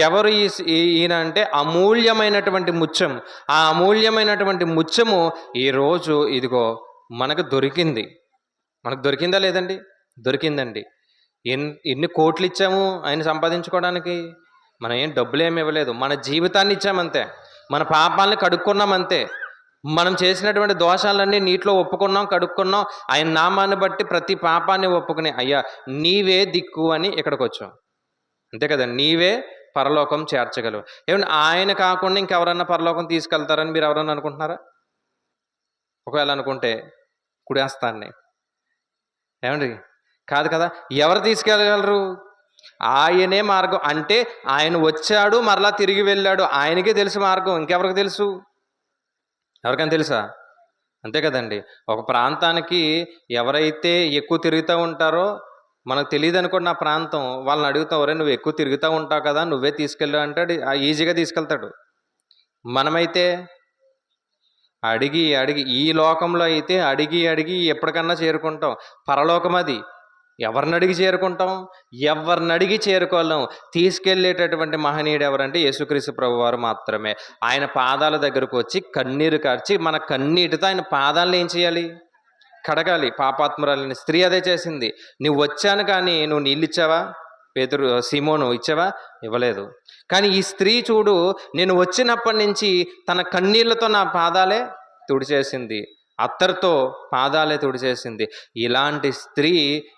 ఎవరు ఈయన అంటే అమూల్యమైనటువంటి ముత్యం. ఆ అమూల్యమైనటువంటి ముత్యము ఈరోజు ఇదిగో మనకు దొరికింది. మనకు దొరికిందా లేదండి? దొరికిందండి. ఎన్ని కోట్లు ఇచ్చాము ఆయన సంపాదించుకోవడానికి? మనం ఏం డబ్బులు ఏమి ఇవ్వలేదు, మన జీవితాన్ని ఇచ్చామంతే. మన పాపాలని కడుక్కున్నామంతే. మనం చేసినటువంటి దోషాలన్నీ నీటిలో ఒప్పుకున్నాం, కడుక్కున్నాం. ఆయన నామాన్ని బట్టి ప్రతి పాపాన్ని ఒప్పుకుని, అయ్యా నీవే దిక్కు అని ఇక్కడికి వచ్చాం. అంతే కదా, నీవే పరలోకం చేర్చగలవు. ఏమంటే ఆయన కాకుండా ఇంకెవరన్నా పరలోకం తీసుకెళ్తారని మీరు ఎవరన్నా అనుకుంటున్నారా? ఒకవేళ అనుకుంటే కుడేస్తాన్ని. ఏమండి, కాదు కదా. ఎవరు తీసుకెళ్ళగలరు? ఆయనే మార్గం. అంటే ఆయన వచ్చాడు, మరలా తిరిగి వెళ్ళాడు. ఆయనకే తెలుసు మార్గం, ఇంకెవరికి తెలుసు? ఎవరికైనా తెలుసా? అంతే కదండి. ఒక ప్రాంతానికి ఎవరైతే ఎక్కువ తిరుగుతూ ఉంటారో, మనకు తెలియదు అనుకోండి ఆ ప్రాంతం, వాళ్ళని అడుగుతాం, ఒరే నువ్వు ఎక్కువ తిరుగుతూ ఉంటావు కదా, నువ్వే తీసుకెళ్ళు అంటాడు. ఈజీగా తీసుకెళ్తాడు. మనమైతే అడిగి అడిగి, ఈ లోకంలో అయితే అడిగి అడిగి ఎప్పటికన్నా చేరుకుంటాం. పరలోకం అది ఎవరిని అడిగి చేరుకుంటాం? ఎవరిని అడిగి చేరుకోలేం. తీసుకెళ్ళేటటువంటి మహనీయుడు ఎవరంటే యేసుక్రీస్తు ప్రభువారు మాత్రమే. ఆయన పాదాల దగ్గరకు వచ్చి కన్నీరు కార్చి మన కన్నీటితో ఆయన పాదాలను ఏం చేయాలి? కడగాలి. పాపాత్మురాలని స్త్రీ అదే చేసింది. నువ్వు వచ్చాను కానీ నువ్వు నీళ్ళు ఇచ్చావా? పేతురు, సీమోను ఇచ్చావా? ఇవ్వలేదు. కానీ ఈ స్త్రీ చూడు, నేను వచ్చినప్పటి నుంచి తన కన్నీళ్లతో నా పాదాలే తుడిచేసింది, అత్తరుతో పాదాలే తుడిచేసింది. ఇలాంటి స్త్రీ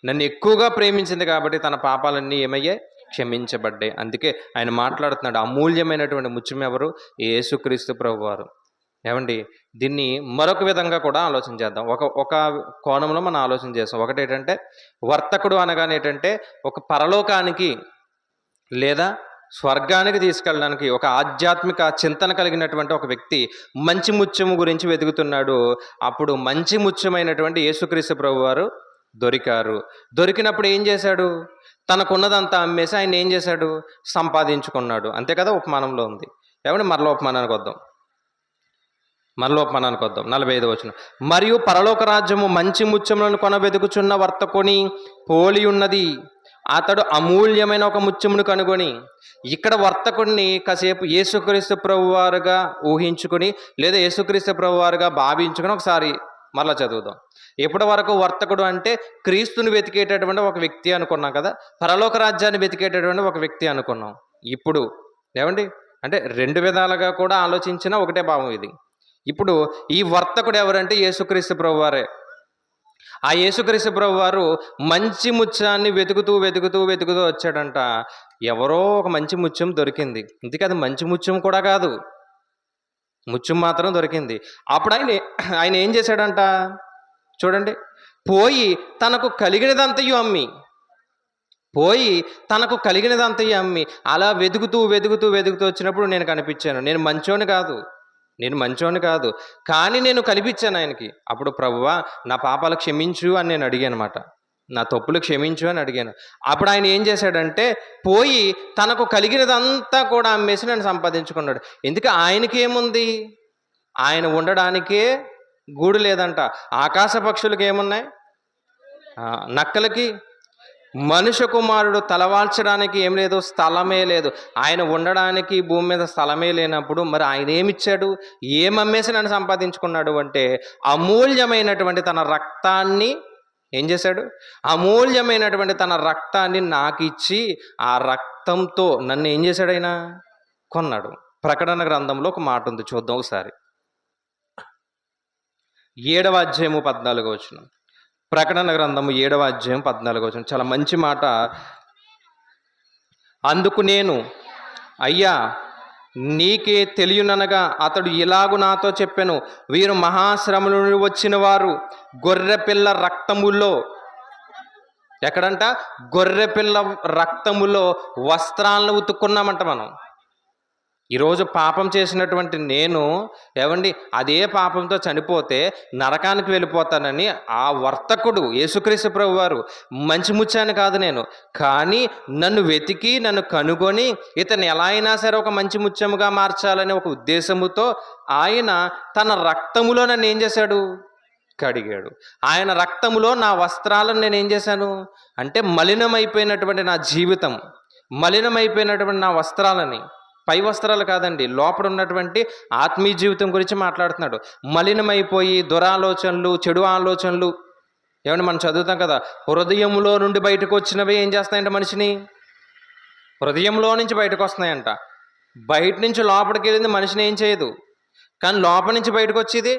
నన్ను ఎక్కువగా ప్రేమించింది కాబట్టి తన పాపాలన్నీ ఏమయ్యాయి? క్షమించబడ్డాయి. అందుకే ఆయన మాట్లాడుతున్నాడు, అమూల్యమైనటువంటి ముత్యం ఎవరు? యేసుక్రీస్తు ప్రభువారు. ఏమండి, దీన్ని మరొక విధంగా కూడా ఆలోచన చేద్దాం. ఒక కోణంలో మనం ఆలోచన చేస్తాం. ఒకటి ఏంటంటే, వర్తకుడు అనగానే ఏంటంటే ఒక పరలోకానికి లేదా స్వర్గానికి తీసుకెళ్ళడానికి ఒక ఆధ్యాత్మిక చింతన కలిగినటువంటి ఒక వ్యక్తి మంచి ముత్యము గురించి వెతుకుతున్నాడు. అప్పుడు మంచి ముత్యమైనటువంటి యేసుక్రీస్తు ప్రభువారు దొరికారు. దొరికినప్పుడు ఏం చేశాడు? తనకున్నదంతా అమ్మేసి ఆయన ఏం చేశాడు? సంపాదించుకున్నాడు. అంతే కదా ఉపమానంలో ఉంది. ఏమంటే మరలా ఉపమానానికి వద్దాం. 45వ వచనం. మరియు పరలోక రాజ్యము మంచి ముత్యములను కొనవెదుకుచున్న వర్తకుని పోలి ఉన్నది. అతడు అమూల్యమైన ఒక ముత్యమును కనుగొని, ఇక్కడ వర్తకుడిని కాసేపు యేసుక్రీస్తు ప్రభువారుగా ఊహించుకుని లేదా యేసుక్రీస్తు ప్రభువారుగా భావించుకుని ఒకసారి మరలా చదువుదాం. ఇప్పటి వరకు వర్తకుడు అంటే క్రీస్తుని వెతికేటటువంటి ఒక వ్యక్తి అనుకున్నాం కదా, పరలోక రాజ్యాన్ని వెతికేటటువంటి ఒక వ్యక్తి అనుకున్నాం. ఇప్పుడు ఏమండి అంటే రెండు విధాలుగా కూడా ఆలోచించిన ఒకటే భావం ఇది. ఇప్పుడు ఈ వర్తకుడు ఎవరంటే యేసుక్రీస్తు ప్రభువారే. ఆ యేసుక్రీస్తు ప్రభువారు మంచి ముత్యాన్ని వెతుకుతూ వెతుకుతూ వెతుకుతూ వచ్చాడంట. ఎవరో ఒక మంచి ముత్యం దొరికింది. ఇందుకే అది మంచి ముత్యం కూడా కాదు, ముత్యం మాత్రం దొరికింది. అప్పుడు ఆయన ఏం చేశాడంట చూడండి, పోయి తనకు కలిగినదంతయు అమ్మి అలా వెతుకుతూ వెతుకుతూ వెతుకుతూ వచ్చినప్పుడు నేను కనిపించాను. నేను మంచోని కాదు కానీ నేను కనిపించాను ఆయనకి. అప్పుడు ప్రభువా నా పాపాలు క్షమించు అని నేను అడిగాను అనమాట, నా తప్పులు క్షమించు అని అడిగాను. అప్పుడు ఆయన ఏం చేశాడంటే పోయి తనకు కలిగినదంతా కూడా అమ్మేసి నన్ను సంపాదించుకున్నాడు. ఎందుకు ఆయనకేముంది, ఆయన ఉండడానికే గూడు లేదంట. ఆకాశ పక్షులకి ఏమున్నాయి, నక్కలకి. మనుష్య కుమారుడు తలవాల్చడానికి ఏం లేదు, స్థలమే లేదు. ఆయన ఉండడానికి భూమి మీద స్థలమే లేనప్పుడు మరి ఆయన ఏమిచ్చాడు, ఏమమ్మేసి నన్ను సంపాదించుకున్నాడు అంటే అమూల్యమైనటువంటి తన రక్తాన్ని ఏం చేశాడు, అమూల్యమైనటువంటి తన రక్తాన్ని నాకు ఇచ్చి ఆ రక్తంతో నన్ను ఏం చేశాడు, ఆయన కొన్నాడు. ప్రకటన గ్రంథంలో ఒక మాట ఉంది, చూద్దాం ఒకసారి. 7వ అధ్యాయము 14వ వచనం. ప్రకటన గ్రంథము 7వ అధ్యాయం 14వ వచనం చాలా మంచి మాట. అందుకు నేను, అయ్యా నీకే తెలియననగా అతడు ఇలాగు నాతో చెప్పెను, వీరు మహాశ్రమల నుండి వచ్చిన వారు గొర్రెపిల్ల రక్తములో, ఎక్కడంట, గొర్రెపిల్ల రక్తములో వస్త్రాలను ఉతుక్కున్నామంట మనం. ఈరోజు పాపం చేసినటువంటి నేను ఏమండి అదే పాపంతో చనిపోతే నరకానికి వెళ్ళిపోతానని ఆ వర్తకుడు యేసుక్రీస్తు ప్రభువారు, మంచి ముత్యాన్ని కాదు నేను, కానీ నన్ను వెతికి నన్ను కనుగొని ఇతను ఎలా అయినా సరే ఒక మంచి ముత్యముగా మార్చాలనే ఒక ఉద్దేశముతో ఆయన తన రక్తములో నన్ను ఏం చేశాడు, కడిగాడు. ఆయన రక్తములో నా వస్త్రాలను నేను ఏం చేశాను అంటే మలినమైపోయినటువంటి నా జీవితం, మలినమైపోయినటువంటి నా వస్త్రాలని, పై వస్త్రాలు కాదండి, లోపల ఉన్నటువంటి ఆత్మీయ జీవితం గురించి మాట్లాడుతున్నాడు. మలినమైపోయి దురాలోచనలు, చెడు ఆలోచనలు, ఏమంటే మనం చదువుతాం కదా, హృదయంలో నుండి బయటకు వచ్చినవి ఏం చేస్తాయంట, మనిషిని హృదయంలో నుంచి బయటకు వస్తున్నాయంట. బయట నుంచి లోపలికి వెళ్ళింది మనిషిని ఏం చేయదు, కానీ లోపల నుంచి బయటకు వచ్చేది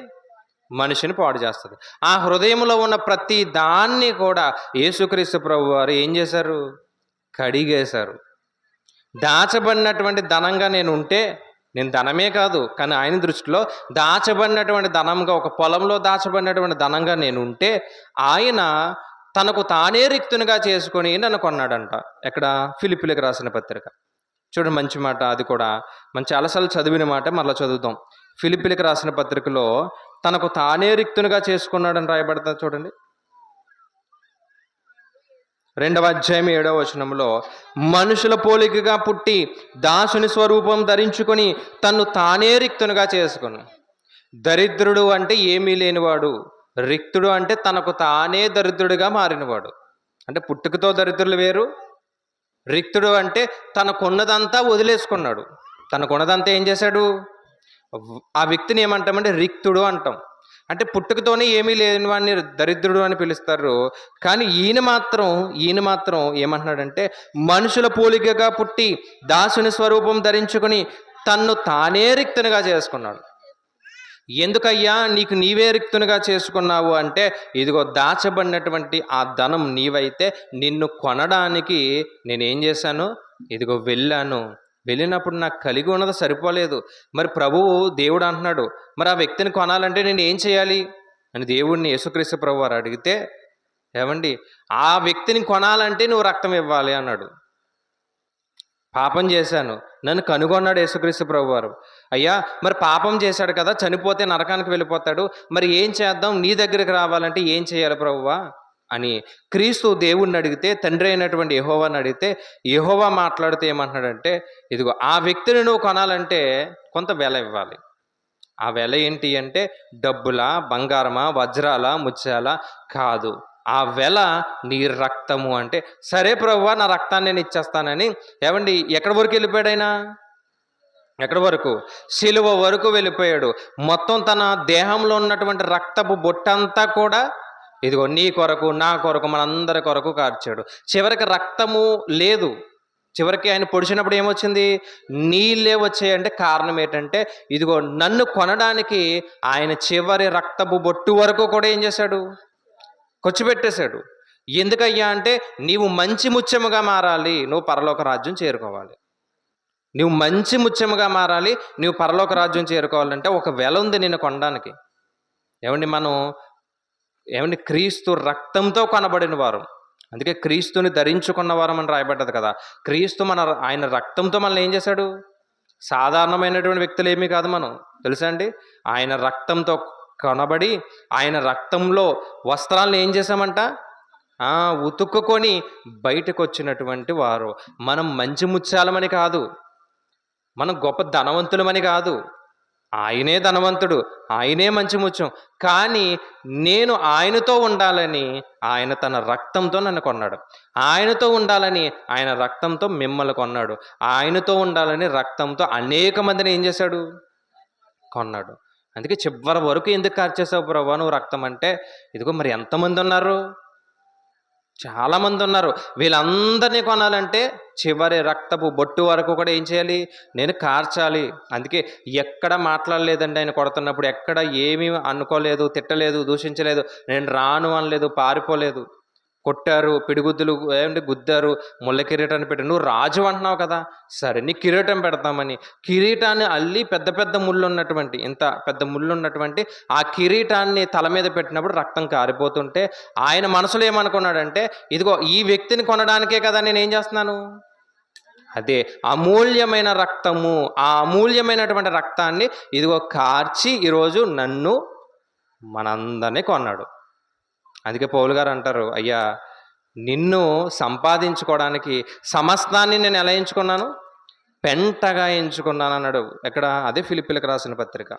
మనిషిని పాడు చేస్తుంది. ఆ హృదయంలో ఉన్న ప్రతి దాన్ని కూడా యేసుక్రీస్తు ప్రభువారు ఏం చేశారు, కడిగేశారు. దాచబడినటువంటి ధనంగా నేను ఉంటే, నేను ధనమే కాదు కానీ ఆయన దృష్టిలో దాచబడినటువంటి ధనంగా, ఒక పొలంలో దాచబడినటువంటి ధనంగా నేను ఉంటే ఆయన తనకు తానే రిక్తునిగా చేసుకొని నన్ను కొన్నాడంట. ఎక్కడ, ఫిలిప్పీలకు రాసిన పత్రిక. చూడండి మంచి మాట, అది కూడా మనం చాలాసార్లు చదివిన మాట, మరలా చదువుతాం. ఫిలిప్పీలకు రాసిన పత్రికలో తనకు తానే రిక్తునిగా చేసుకున్నాడని రాయబడతా చూడండి. 2వ అధ్యాయం 7వ వచనంలో, మనుషుల పోలికగా పుట్టి దాసుని స్వరూపం ధరించుకొని తన్ను తానే రిక్తునిగా చేసుకుని. దరిద్రుడు అంటే ఏమీ లేనివాడు, రిక్తుడు అంటే తనకు తానే దరిద్రుడిగా మారినవాడు. అంటే పుట్టుకతో దరిద్రులు వేరు, రిక్తుడు అంటే తనకున్నదంతా వదిలేసుకున్నాడు. తనకున్నదంతా ఏం చేశాడు, ఆ వ్యక్తిని ఏమంటామంటే రిక్తుడు అంటాం. అంటే పుట్టుకతోనే ఏమీ లేని వాడిని దరిద్రుడు అని పిలుస్తారు. కానీ ఈయన మాత్రం ఏమంటున్నాడంటే మనుషుల పోలికగా పుట్టి దాసుని స్వరూపం ధరించుకొని తన్ను తానే రిక్తునిగా చేసుకున్నాడు. ఎందుకయ్యా నీకు నీవే రిక్తునిగా చేసుకున్నావు అంటే, ఇదిగో దాచబడినటువంటి ఆ ధనం నీవైతే నిన్ను కొనడానికి నేనేం చేశాను, ఇదిగో వెళ్ళినప్పుడు నాకు కలిగి ఉన్నది సరిపోలేదు. మరి ప్రభువు దేవుడు అంటున్నాడు, మరి ఆ వ్యక్తిని కొనాలంటే నేను ఏం చేయాలి అని దేవుడిని యేసుక్రీస్తు ప్రభు వారు అడిగితే, ఏమండి ఆ వ్యక్తిని కొనాలంటే నువ్వు రక్తం ఇవ్వాలి అన్నాడు. పాపం చేశాను, నన్ను కనుగొన్నాడు యేసుక్రీస్తు ప్రభు వారు. అయ్యా మరి పాపం చేశాడు కదా, చనిపోతే నరకానికి వెళ్ళిపోతాడు, మరి ఏం చేద్దాం, నీ దగ్గరికి రావాలంటే ఏం చేయాలి ప్రభువా అని క్రీస్తు దేవుణ్ణి అడిగితే, తండ్రి అయినటువంటి యెహోవాని అడిగితే, యెహోవా మాట్లాడితే ఏమంటున్నాడంటే, ఇదిగో ఆ వ్యక్తిని నువ్వు కొనాలంటే కొంత వెల ఇవ్వాలి. ఆ వెల ఏంటి అంటే డబ్బులా, బంగారమా, వజ్రాల, ముత్యాల కాదు, ఆ వెల నీ రక్తము అంటే, సరే ప్రభువా నా రక్తాన్ని నేను ఇచ్చేస్తానని ఏమండి ఎక్కడి వరకు వెళ్ళిపోయాడు ఆయన? ఎక్కడి వరకు? సిలువ వరకు వెళ్ళిపోయాడు. మొత్తం తన దేహంలో ఉన్నటువంటి రక్తపు బొట్టంతా కూడా ఇదిగో నీ కొరకు నా కొరకు మనందరి కొరకు కార్చాడు. చివరికి రక్తము లేదు. చివరికి ఆయన పొడిచినప్పుడు ఏమొచ్చింది? నీళ్ళే వచ్చాయంటే కారణం ఏంటంటే ఇదిగో నన్ను కొనడానికి ఆయన చివరి రక్తపు బొట్టు వరకు కూడా ఏం చేశాడు? ఖర్చు పెట్టేశాడు. ఎందుకయ్యా అంటే నీవు మంచి ముత్యముగా మారాలి, నువ్వు పరలోక రాజ్యం చేరుకోవాలి. నువ్వు మంచి ముత్యముగా మారాలి, నువ్వు పరలోక రాజ్యం చేరుకోవాలంటే ఒక వెల ఉంది నిన్ను కొనడానికి. ఏమండి క్రీస్తు రక్తంతో కొనబడిన వారు, అందుకే క్రీస్తుని ధరించుకున్న వారం అని రాయబడ్డది కదా. క్రీస్తు ఆయన రక్తంతో మనల్ని ఏం చేశాడు? సాధారణమైనటువంటి వ్యక్తులు ఏమీ కాదు మనం, తెలుసా అండి? ఆయన రక్తంతో కొనబడి ఆయన రక్తంలో వస్త్రాలను ఏం చేశామంట? ఉతుక్కుని బయటకు వచ్చినటువంటి వారు. మనం మంచి ముత్యాలమని కాదు, మనం గొప్ప ధనవంతులమని కాదు, ఆయనే ధనవంతుడు, ఆయనే మంచి ముత్యం. కానీ నేను ఆయనతో ఉండాలని ఆయన తన రక్తంతో నన్ను కొన్నాడు. ఆయనతో ఉండాలని ఆయన రక్తంతో మిమ్మల్ని కొన్నాడు. ఆయనతో ఉండాలని రక్తంతో అనేక మందిని ఏం చేశాడు? కొన్నాడు. అందుకే చివరి వరకు ఎందుకు కార్చేసావు ప్రభా నువ్వు రక్తం అంటే, ఇదిగో మరి ఎంతమంది ఉన్నారు? చాలామంది ఉన్నారు. వీళ్ళందరినీ కొనాలంటే చివరి రక్తపు బొట్టు వరకు కూడా ఏం చేయాలి? నేను కార్చాలి. అందుకే ఎక్కడ మాట్లాడలేదండి ఆయన కొడుతున్నప్పుడు, ఎక్కడ ఏమీ అనుకోలేదు, తిట్టలేదు, దూషించలేదు, నేను రాను అనలేదు, పారిపోలేదు. కొట్టారు, పిడిగుద్దులు ఏమంటే గుద్దారు, ముళ్ళ కిరీటాన్ని పెట్టి, నువ్వు రాజు అంటున్నావు కదా, సరే నీ కిరీటం పెడతామని కిరీటాన్ని అల్లి పెద్ద పెద్ద ముళ్ళు ఉన్నటువంటి, ఇంత పెద్ద ముళ్ళు ఉన్నటువంటి ఆ కిరీటాన్ని తల మీద పెట్టినప్పుడు రక్తం కారిపోతుంటే ఆయన మనసులో ఏమనుకున్నాడంటే, ఇదిగో ఈ వ్యక్తిని కొనడానికే కదా నేను ఏం చేస్తున్నాను, అదే అమూల్యమైన రక్తము, ఆ అమూల్యమైనటువంటి రక్తాన్ని ఇదిగో కార్చి ఈరోజు నన్ను మనందరినీ కొన్నాడు. అందుకే పౌలు గారు అంటారు, అయ్యా నిన్ను సంపాదించుకోవడానికి సమస్తాన్ని నేను ఎలా ఎంచుకున్నాను? పెంటగా ఎంచుకున్నాను అన్నాడు. ఎక్కడ? అదే ఫిలిప్పీలకు రాసిన పత్రిక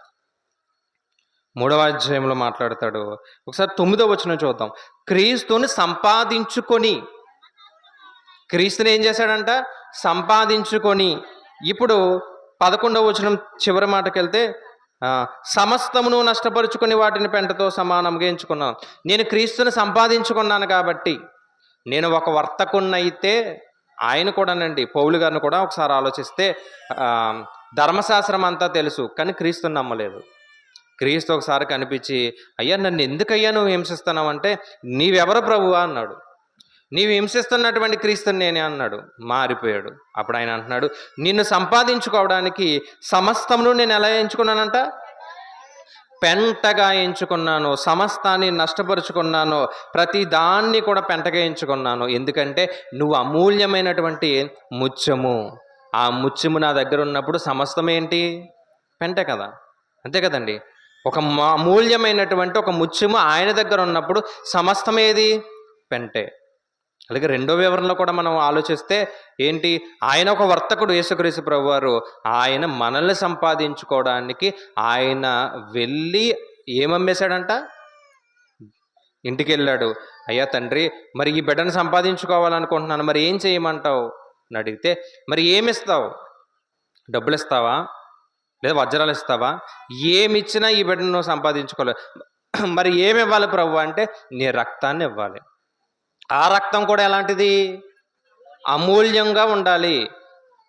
3వ అధ్యాయంలో మాట్లాడతాడు. ఒకసారి 9వ వచనం చూద్దాం. క్రీస్తుని సంపాదించుకొని, క్రీస్తుని ఏం చేశాడంట? సంపాదించుకొని. ఇప్పుడు 11వ వచనం చివరి మాటకి వెళ్తే, సమస్తమును నష్టపరుచుకొని వాటిని పెంటతో సమానంగా ఎంచుకున్నాను. నేను క్రీస్తుని సంపాదించుకున్నాను కాబట్టి, నేను ఒక వర్తకున్నైతే ఆయన కూడానండి, పౌలు గారిని కూడా ఒకసారి ఆలోచిస్తే ధర్మశాస్త్రం అంతా తెలుసు కానీ క్రీస్తుని నమ్మలేదు. క్రీస్తు ఒకసారి కనిపించి, అయ్యా నన్ను ఎందుకయ్యా నువ్వు హింసిస్తున్నావు అంటే, నీవెవరు ప్రభువా అన్నాడు. నీవు హింసిస్తున్నటువంటి క్రీస్తుని నేనే అన్నాడు. మారిపోయాడు. అప్పుడు ఆయన అంటున్నాడు, నిన్ను సంపాదించుకోవడానికి సమస్తమును నేను ఎలా ఎంచుకున్నానంట? పెంటగా ఎంచుకున్నాను. సమస్తాన్ని నష్టపరుచుకున్నాను, ప్రతి దాన్ని కూడా పెంటగా ఎంచుకున్నాను. ఎందుకంటే నువ్వు అమూల్యమైనటువంటి ముత్యము. ఆ ముత్యము నా దగ్గర ఉన్నప్పుడు సమస్తం ఏంటి? పెంటే కదా, అంతే కదండి. ఒక అమూల్యమైనటువంటి ఒక ముత్యము ఆయన దగ్గర ఉన్నప్పుడు సమస్తం ఏది? పెంటే. అలాగే రెండో వివరణలో కూడా మనం ఆలోచిస్తే ఏంటి? ఆయన ఒక వర్తకుడు, యేసుక్రీస్తు ప్రభువారు. ఆయన మనల్ని సంపాదించుకోవడానికి ఆయన వెళ్ళి ఏమమ్మేశాడంట? ఇంటికి వెళ్ళాడు. అయ్యా తండ్రి, మరి ఈ బిడ్డను సంపాదించుకోవాలనుకుంటున్నాను, మరి ఏం చేయమంటావు అని అడిగితే, మరి ఏమిస్తావు? డబ్బులు ఇస్తావా, లేదా వజ్రాలు ఇస్తావా? ఏమిచ్చినా ఈ బిడ్డను నువ్వు సంపాదించుకోలేదు. మరి ఏమి ఇవ్వాలి ప్రభు అంటే, నీ రక్తాన్ని ఇవ్వాలి. ఆ రక్తం కూడా ఎలాంటిది? అమూల్యంగా ఉండాలి.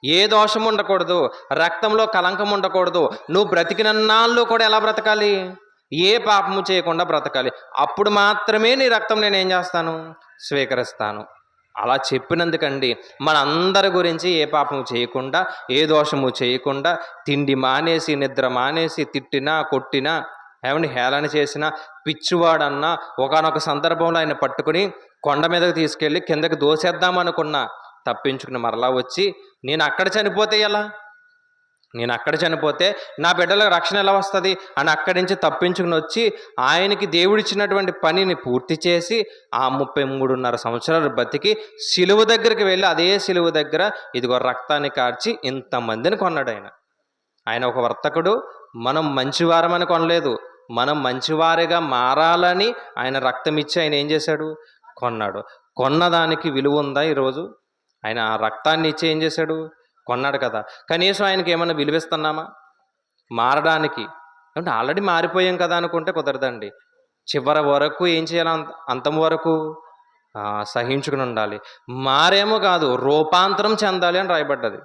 ఏ దోషం ఉండకూడదు, రక్తంలో కలంకం ఉండకూడదు. నువ్వు బ్రతికినన్నాళ్ళు కూడా ఎలా బ్రతకాలి? ఏ పాపము చేయకుండా బ్రతకాలి. అప్పుడు మాత్రమే నీ రక్తం నేనేం చేస్తాను? స్వీకరిస్తాను. అలా చెప్పినందుకండి మనందరి గురించి ఏ పాపము చేయకుండా, ఏ దోషము చేయకుండా, తిండి మానేసి, నిద్ర మానేసి, తిట్టినా కొట్టినా, ఏమండి హేళన చేసిన, పిచ్చివాడన్నా, ఒకానొక సందర్భంలో ఆయన పట్టుకుని కొండ మీదకి తీసుకెళ్ళి కిందకి దోసేద్దామనుకున్నా, తప్పించుకుని మరలా వచ్చి, నేను అక్కడ చనిపోతే ఎలా? నేను అక్కడ చనిపోతే నా బిడ్డలకు రక్షణ ఎలా వస్తుంది అని అక్కడి నుంచి తప్పించుకుని వచ్చి ఆయనకి దేవుడిచ్చినటువంటి పనిని పూర్తి చేసి ఆ 33.5 సంవత్సరాలు బతికి సిలువ దగ్గరికి వెళ్ళి అదే సిలువ దగ్గర ఇదిగో రక్తాన్ని కార్చి ఇంతమందిని కొన్నాడు ఆయన. ఆయన ఒక వర్తకుడు. మనం మంచివారమని కొనలేదు, మనం మంచివారిగా మారాలని ఆయన రక్తం ఇచ్చి ఆయన ఏం చేశాడు? కొన్నాడు. కొన్నదానికి విలువ ఉందా ఈరోజు? ఆయన ఆ రక్తాన్ని ఇచ్చి ఏం చేశాడు? కొన్నాడు కదా. కనీసం ఆయనకి ఏమన్నా విలువిస్తున్నామా మారడానికి? అంటే ఆల్రెడీ మారిపోయాం కదా అనుకుంటే కుదరదండి. చివరి వరకు ఏం చేయాలి? అంతం వరకు సహించుకుని ఉండాలి. మారేమో కాదు, రూపాంతరం చెందాలి అని రాయబడ్డది.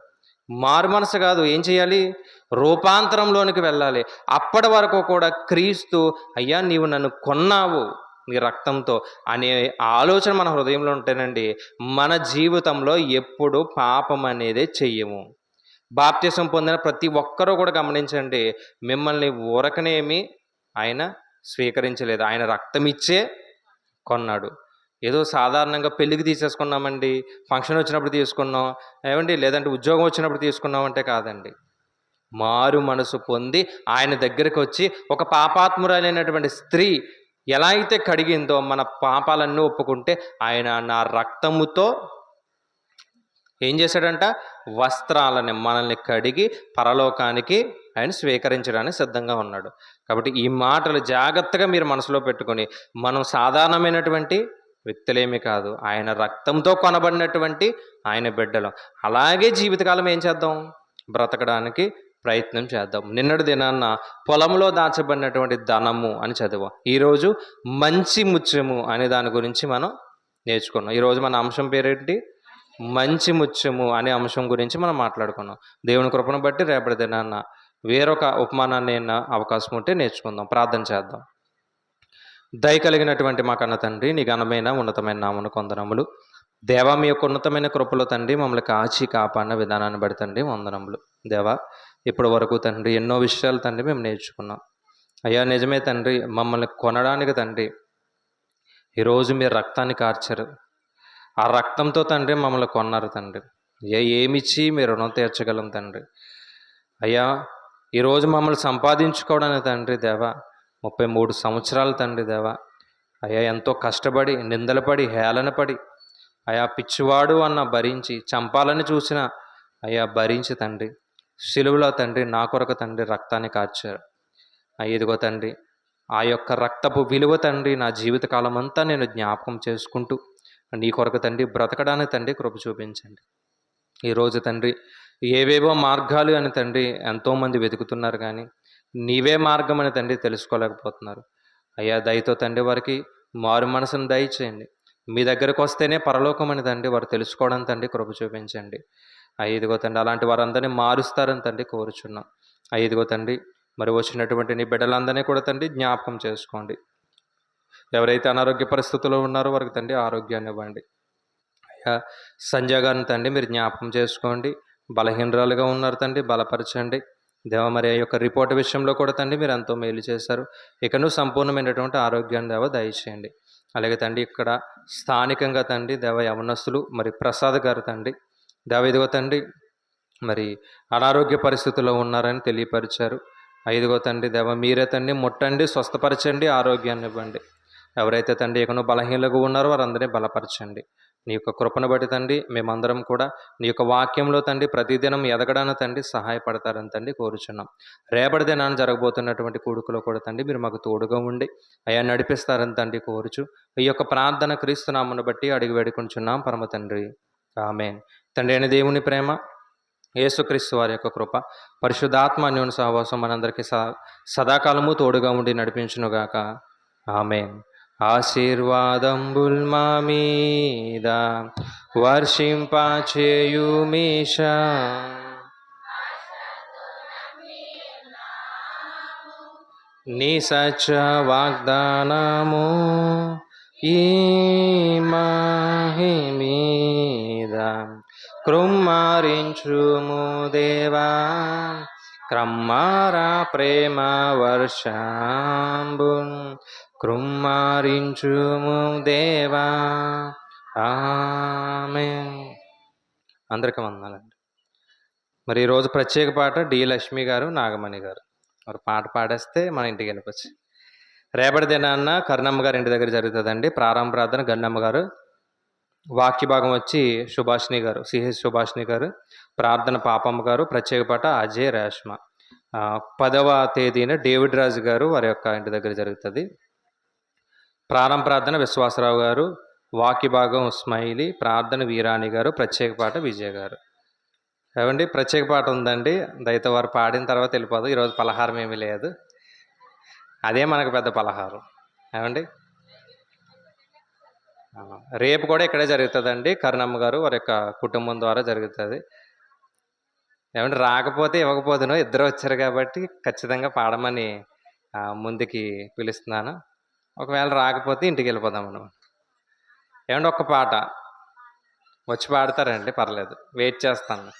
మారు మనసు కాదు, ఏం చేయాలి? రూపాంతరంలోనికి వెళ్ళాలి. అప్పటి వరకు కూడా క్రీస్తు, అయ్యా నీవు నన్ను కొన్నావు నీ రక్తంతో అనే ఆలోచన మన హృదయంలో ఉంటేనండి మన జీవితంలో ఎప్పుడు పాపం అనేది చెయ్యము. బాప్తిసం పొందిన ప్రతి ఒక్కరూ కూడా గమనించండి, మిమ్మల్ని ఊరకనేమి ఆయన స్వీకరించలేదు. ఆయన రక్తం ఇచ్చే కొన్నాడు. ఏదో సాధారణంగా పెళ్ళికి తీసేసుకున్నామండి, ఫంక్షన్ వచ్చినప్పుడు తీసుకున్నాం ఏమండి, లేదంటే ఉద్యోగం వచ్చినప్పుడు తీసుకున్నాం అంటే కాదండి. మారు మనసు పొంది ఆయన దగ్గరికి వచ్చి ఒక పాపాత్మురాలైనటువంటి స్త్రీ ఎలా అయితే కడిగిందో మన పాపాలన్నీ ఒప్పుకుంటే ఆయన నా రక్తముతో ఏం చేశాడంట? వస్త్రాలని మనల్ని కడిగి పరలోకానికి ఆయన స్వీకరించడానికి సిద్ధంగా ఉన్నాడు. కాబట్టి ఈ మాటలు జాగ్రత్తగా మీరు మనసులో పెట్టుకొని, మనం సాధారణమైనటువంటి వ్యక్తులేమీ కాదు, ఆయన రక్తంతో కొనబడినటువంటి ఆయన బిడ్డలు. అలాగే జీవితకాలం ఏం చేద్దాం? బ్రతకడానికి ప్రయత్నం చేద్దాం. నిన్నటి దినాన్న పొలంలో దాచబడినటువంటి ధనము అని చదివాం. ఈరోజు మంచి ముత్యము అనే దాని గురించి మనం నేర్చుకున్నాం. ఈరోజు మన అంశం పేరేంటి? మంచి ముత్యము అనే అంశం గురించి మనం మాట్లాడుకున్నాం. దేవుని కృపను బట్టి రేపటి దినాన్న వేరొక ఉపమానాన్ని అవకాశం ఉంటే నేర్చుకుందాం. ప్రార్థన చేద్దాం. దయ కలిగినటువంటి మా కన్న తండ్రి, నీ ఘనమైన ఉన్నతమైన నామమునకు వందనములు. దేవా, మీ యొక్క ఉన్నతమైన కృపలో తండ్రి మమ్మల్ని కాచి కాపాడిన విధానాన్ని బట్టి తండ్రి వందనములు. దేవా, ఇప్పటి వరకు తండ్రి ఎన్నో విషయాలు తండ్రి మేము నేర్చుకున్నాం. అయ్యా నిజమే తండ్రి, మమ్మల్ని కొనడానికి తండ్రి ఈరోజు మీరు రక్తాన్ని కార్చారు. ఆ రక్తంతో తండ్రి మమ్మల్ని కొన్నారు తండ్రి. ఏమిచ్చి మీరు రుణం తీర్చగలం తండ్రి. అయ్యా ఈరోజు మమ్మల్ని సంపాదించుకోవడానికి తండ్రి దేవా 33 సంవత్సరాలు తండ్రి దేవా, అయ్యా ఎంతో కష్టపడి, నిందలపడి, హేళనపడి, అయ్యా పిచ్చివాడు అన్న భరించి, చంపాలని చూసిన అయ్యా భరించి తండ్రి సిలువలో తండ్రి నా కొరకు తండ్రి రక్తాన్ని కార్చారు. ఇదిగో తండ్రి ఆ యొక్క రక్తపు విలువ తండ్రి నా జీవితకాలం అంతా నేను జ్ఞాపకం చేసుకుంటూ నీ కొరకు తండ్రి బ్రతకడానికి తండ్రి కృప చూపించండి. ఈరోజు తండ్రి ఏవేవో మార్గాలు అని తండ్రి ఎంతోమంది వెతుకుతున్నారు, కానీ నీవే మార్గం అని తండ్రి తెలుసుకోలేకపోతున్నారు. అయ్యా దయతో తండ్రి వారికి మారు మనసును దయచేయండి. మీ దగ్గరకు వస్తేనే పరలోకం అని తండ్రి వారు తెలుసుకోవడం తండ్రి కృప చూపించండి. ఇదిగో తండ్రి అలాంటి వారందరినీ మారుస్తారని తండ్రి కోరుచున్నాం. ఇదిగో తండ్రి మరి వచ్చినటువంటి నీ బిడ్డలందరినీ కూడా తండ్రి జ్ఞాపకం చేసుకోండి. ఎవరైతే అనారోగ్య పరిస్థితుల్లో ఉన్నారో వారికి తండ్రి ఆరోగ్యాన్ని ఇవ్వండి. అయ్యా సంజయ్ గారిని తండ్రి మీరు జ్ఞాపకం చేసుకోండి. బలహీనరాలుగా ఉన్నారు తండ్రి, బలపరచండి. దేవ మరి ఆ యొక్క రిపోర్ట్ విషయంలో కూడా తండ్రి మీరు ఎంతో మేలు చేశారు. ఇకను సంపూర్ణమైనటువంటి ఆరోగ్యాన్ని దేవ దయచేయండి. అలాగే తండ్రి ఇక్కడ స్థానికంగా తండ్రి దేవ యవనస్తులు మరి ప్రసాద్ గారు తండ్రి దేవ ఇదిగో తండ్రి మరి అనారోగ్య పరిస్థితుల్లో ఉన్నారని తెలియపరిచారు. ఇదిగో తండ్రి దేవ మీరే తండ్రి ముట్టండి, స్వస్థపరచండి, ఆరోగ్యాన్ని ఇవ్వండి. ఎవరైతే తండ్రి ఇకను బలహీనలుగా ఉన్నారో వారందరినీ బలపరచండి. నీ యొక్క కృపను బట్టి తండ్రి మేమందరం కూడా నీ యొక్క వాక్యంలో తండ్రి ప్రతిదినం ఎదగడానికి తండ్రి సహాయపడతారని తండ్రి కోరుచున్నాం. రేపటి దినాన్ని జరగబోతున్నటువంటి కూడుకులో కూడా తండ్రి మీరు మాకు తోడుగా ఉండి అయ్యా నడిపిస్తారని తండ్రి కోరుచు ఈ యొక్క ప్రార్థన క్రీస్తు నామమును బట్టి అడిగి వేడుకుంటున్నాం పరమ తండ్రి, ఆమేన్. తండ్రి అయిన దేవుని ప్రేమ, యేసుక్రీస్తు వారి యొక్క కృప, పరిశుద్ధాత్మ అన్యోన్య సహవాసం మనందరికీ సదాకాలము తోడుగా ఉండి నడిపించునుగాక, ఆమేన్. ఆశీర్వాదంబుల్ మా మీద వర్షింపచేయుమీశా, నీ సత్య వాగ్దానము ఈ మాహి మీద కృమ్మారించుము దేవా, క్రమ్మారా ప్రేమ వర్షంబున్ కృమ్మారించుము దేవా, ఆమేన్. అందరికీ వందనాలండి. మరి ఈరోజు ప్రత్యేక పాట డి లక్ష్మి గారు, నాగమణి గారు మరి పాట పాడేస్తే మన ఇంటికి వెళ్ళిపోవచ్చు. రేపటి దినాన్న కర్ణమ్మ గారి ఇంటి దగ్గర జరుగుతుందండి ప్రారంభ ప్రార్థన. గన్నమ్మ గారు వాక్య భాగం వచ్చి సుభాషిణి గారు, సిహెచ్ సుభాషిణి గారు, ప్రార్థన పాపమ్మ గారు, ప్రత్యేక పాట అజయ్ రేష్మ. 10వ తేదీన డేవిడ్ రాజు గారు వారి యొక్క ఇంటి దగ్గర జరుగుతుంది. ప్రారంభ ప్రార్థన విశ్వాసరావు గారు, వాక్య భాగం స్మైలీ, ప్రార్థన వీరాణి గారు, ప్రత్యేక పాట విజయ్ గారు. ఏమండి ప్రత్యేక పాట ఉందండి, దయతో వారు పాడిన తర్వాత వెళ్ళిపోదు. ఈరోజు పలహారం ఏమీ లేదు, అదే మనకు పెద్ద పలహారం. ఏమండి రేపు కూడా ఇక్కడే జరుగుతుందండి. కరుణమ్మ గారు వారి యొక్క కుటుంబం ద్వారా జరుగుతుంది. ఏమంటే రాకపోతే ఇవ్వకపోదును, ఇద్దరు వచ్చారు కాబట్టి ఖచ్చితంగా పాడమని ముందుకి పిలుస్తున్నాను. ఒకవేళ రాకపోతే ఇంటికి వెళ్ళిపోదాం మనం. ఏమంటే ఒక్క పాట వచ్చి పాడతారండి, పర్లేదు, వెయిట్ చేస్తాను.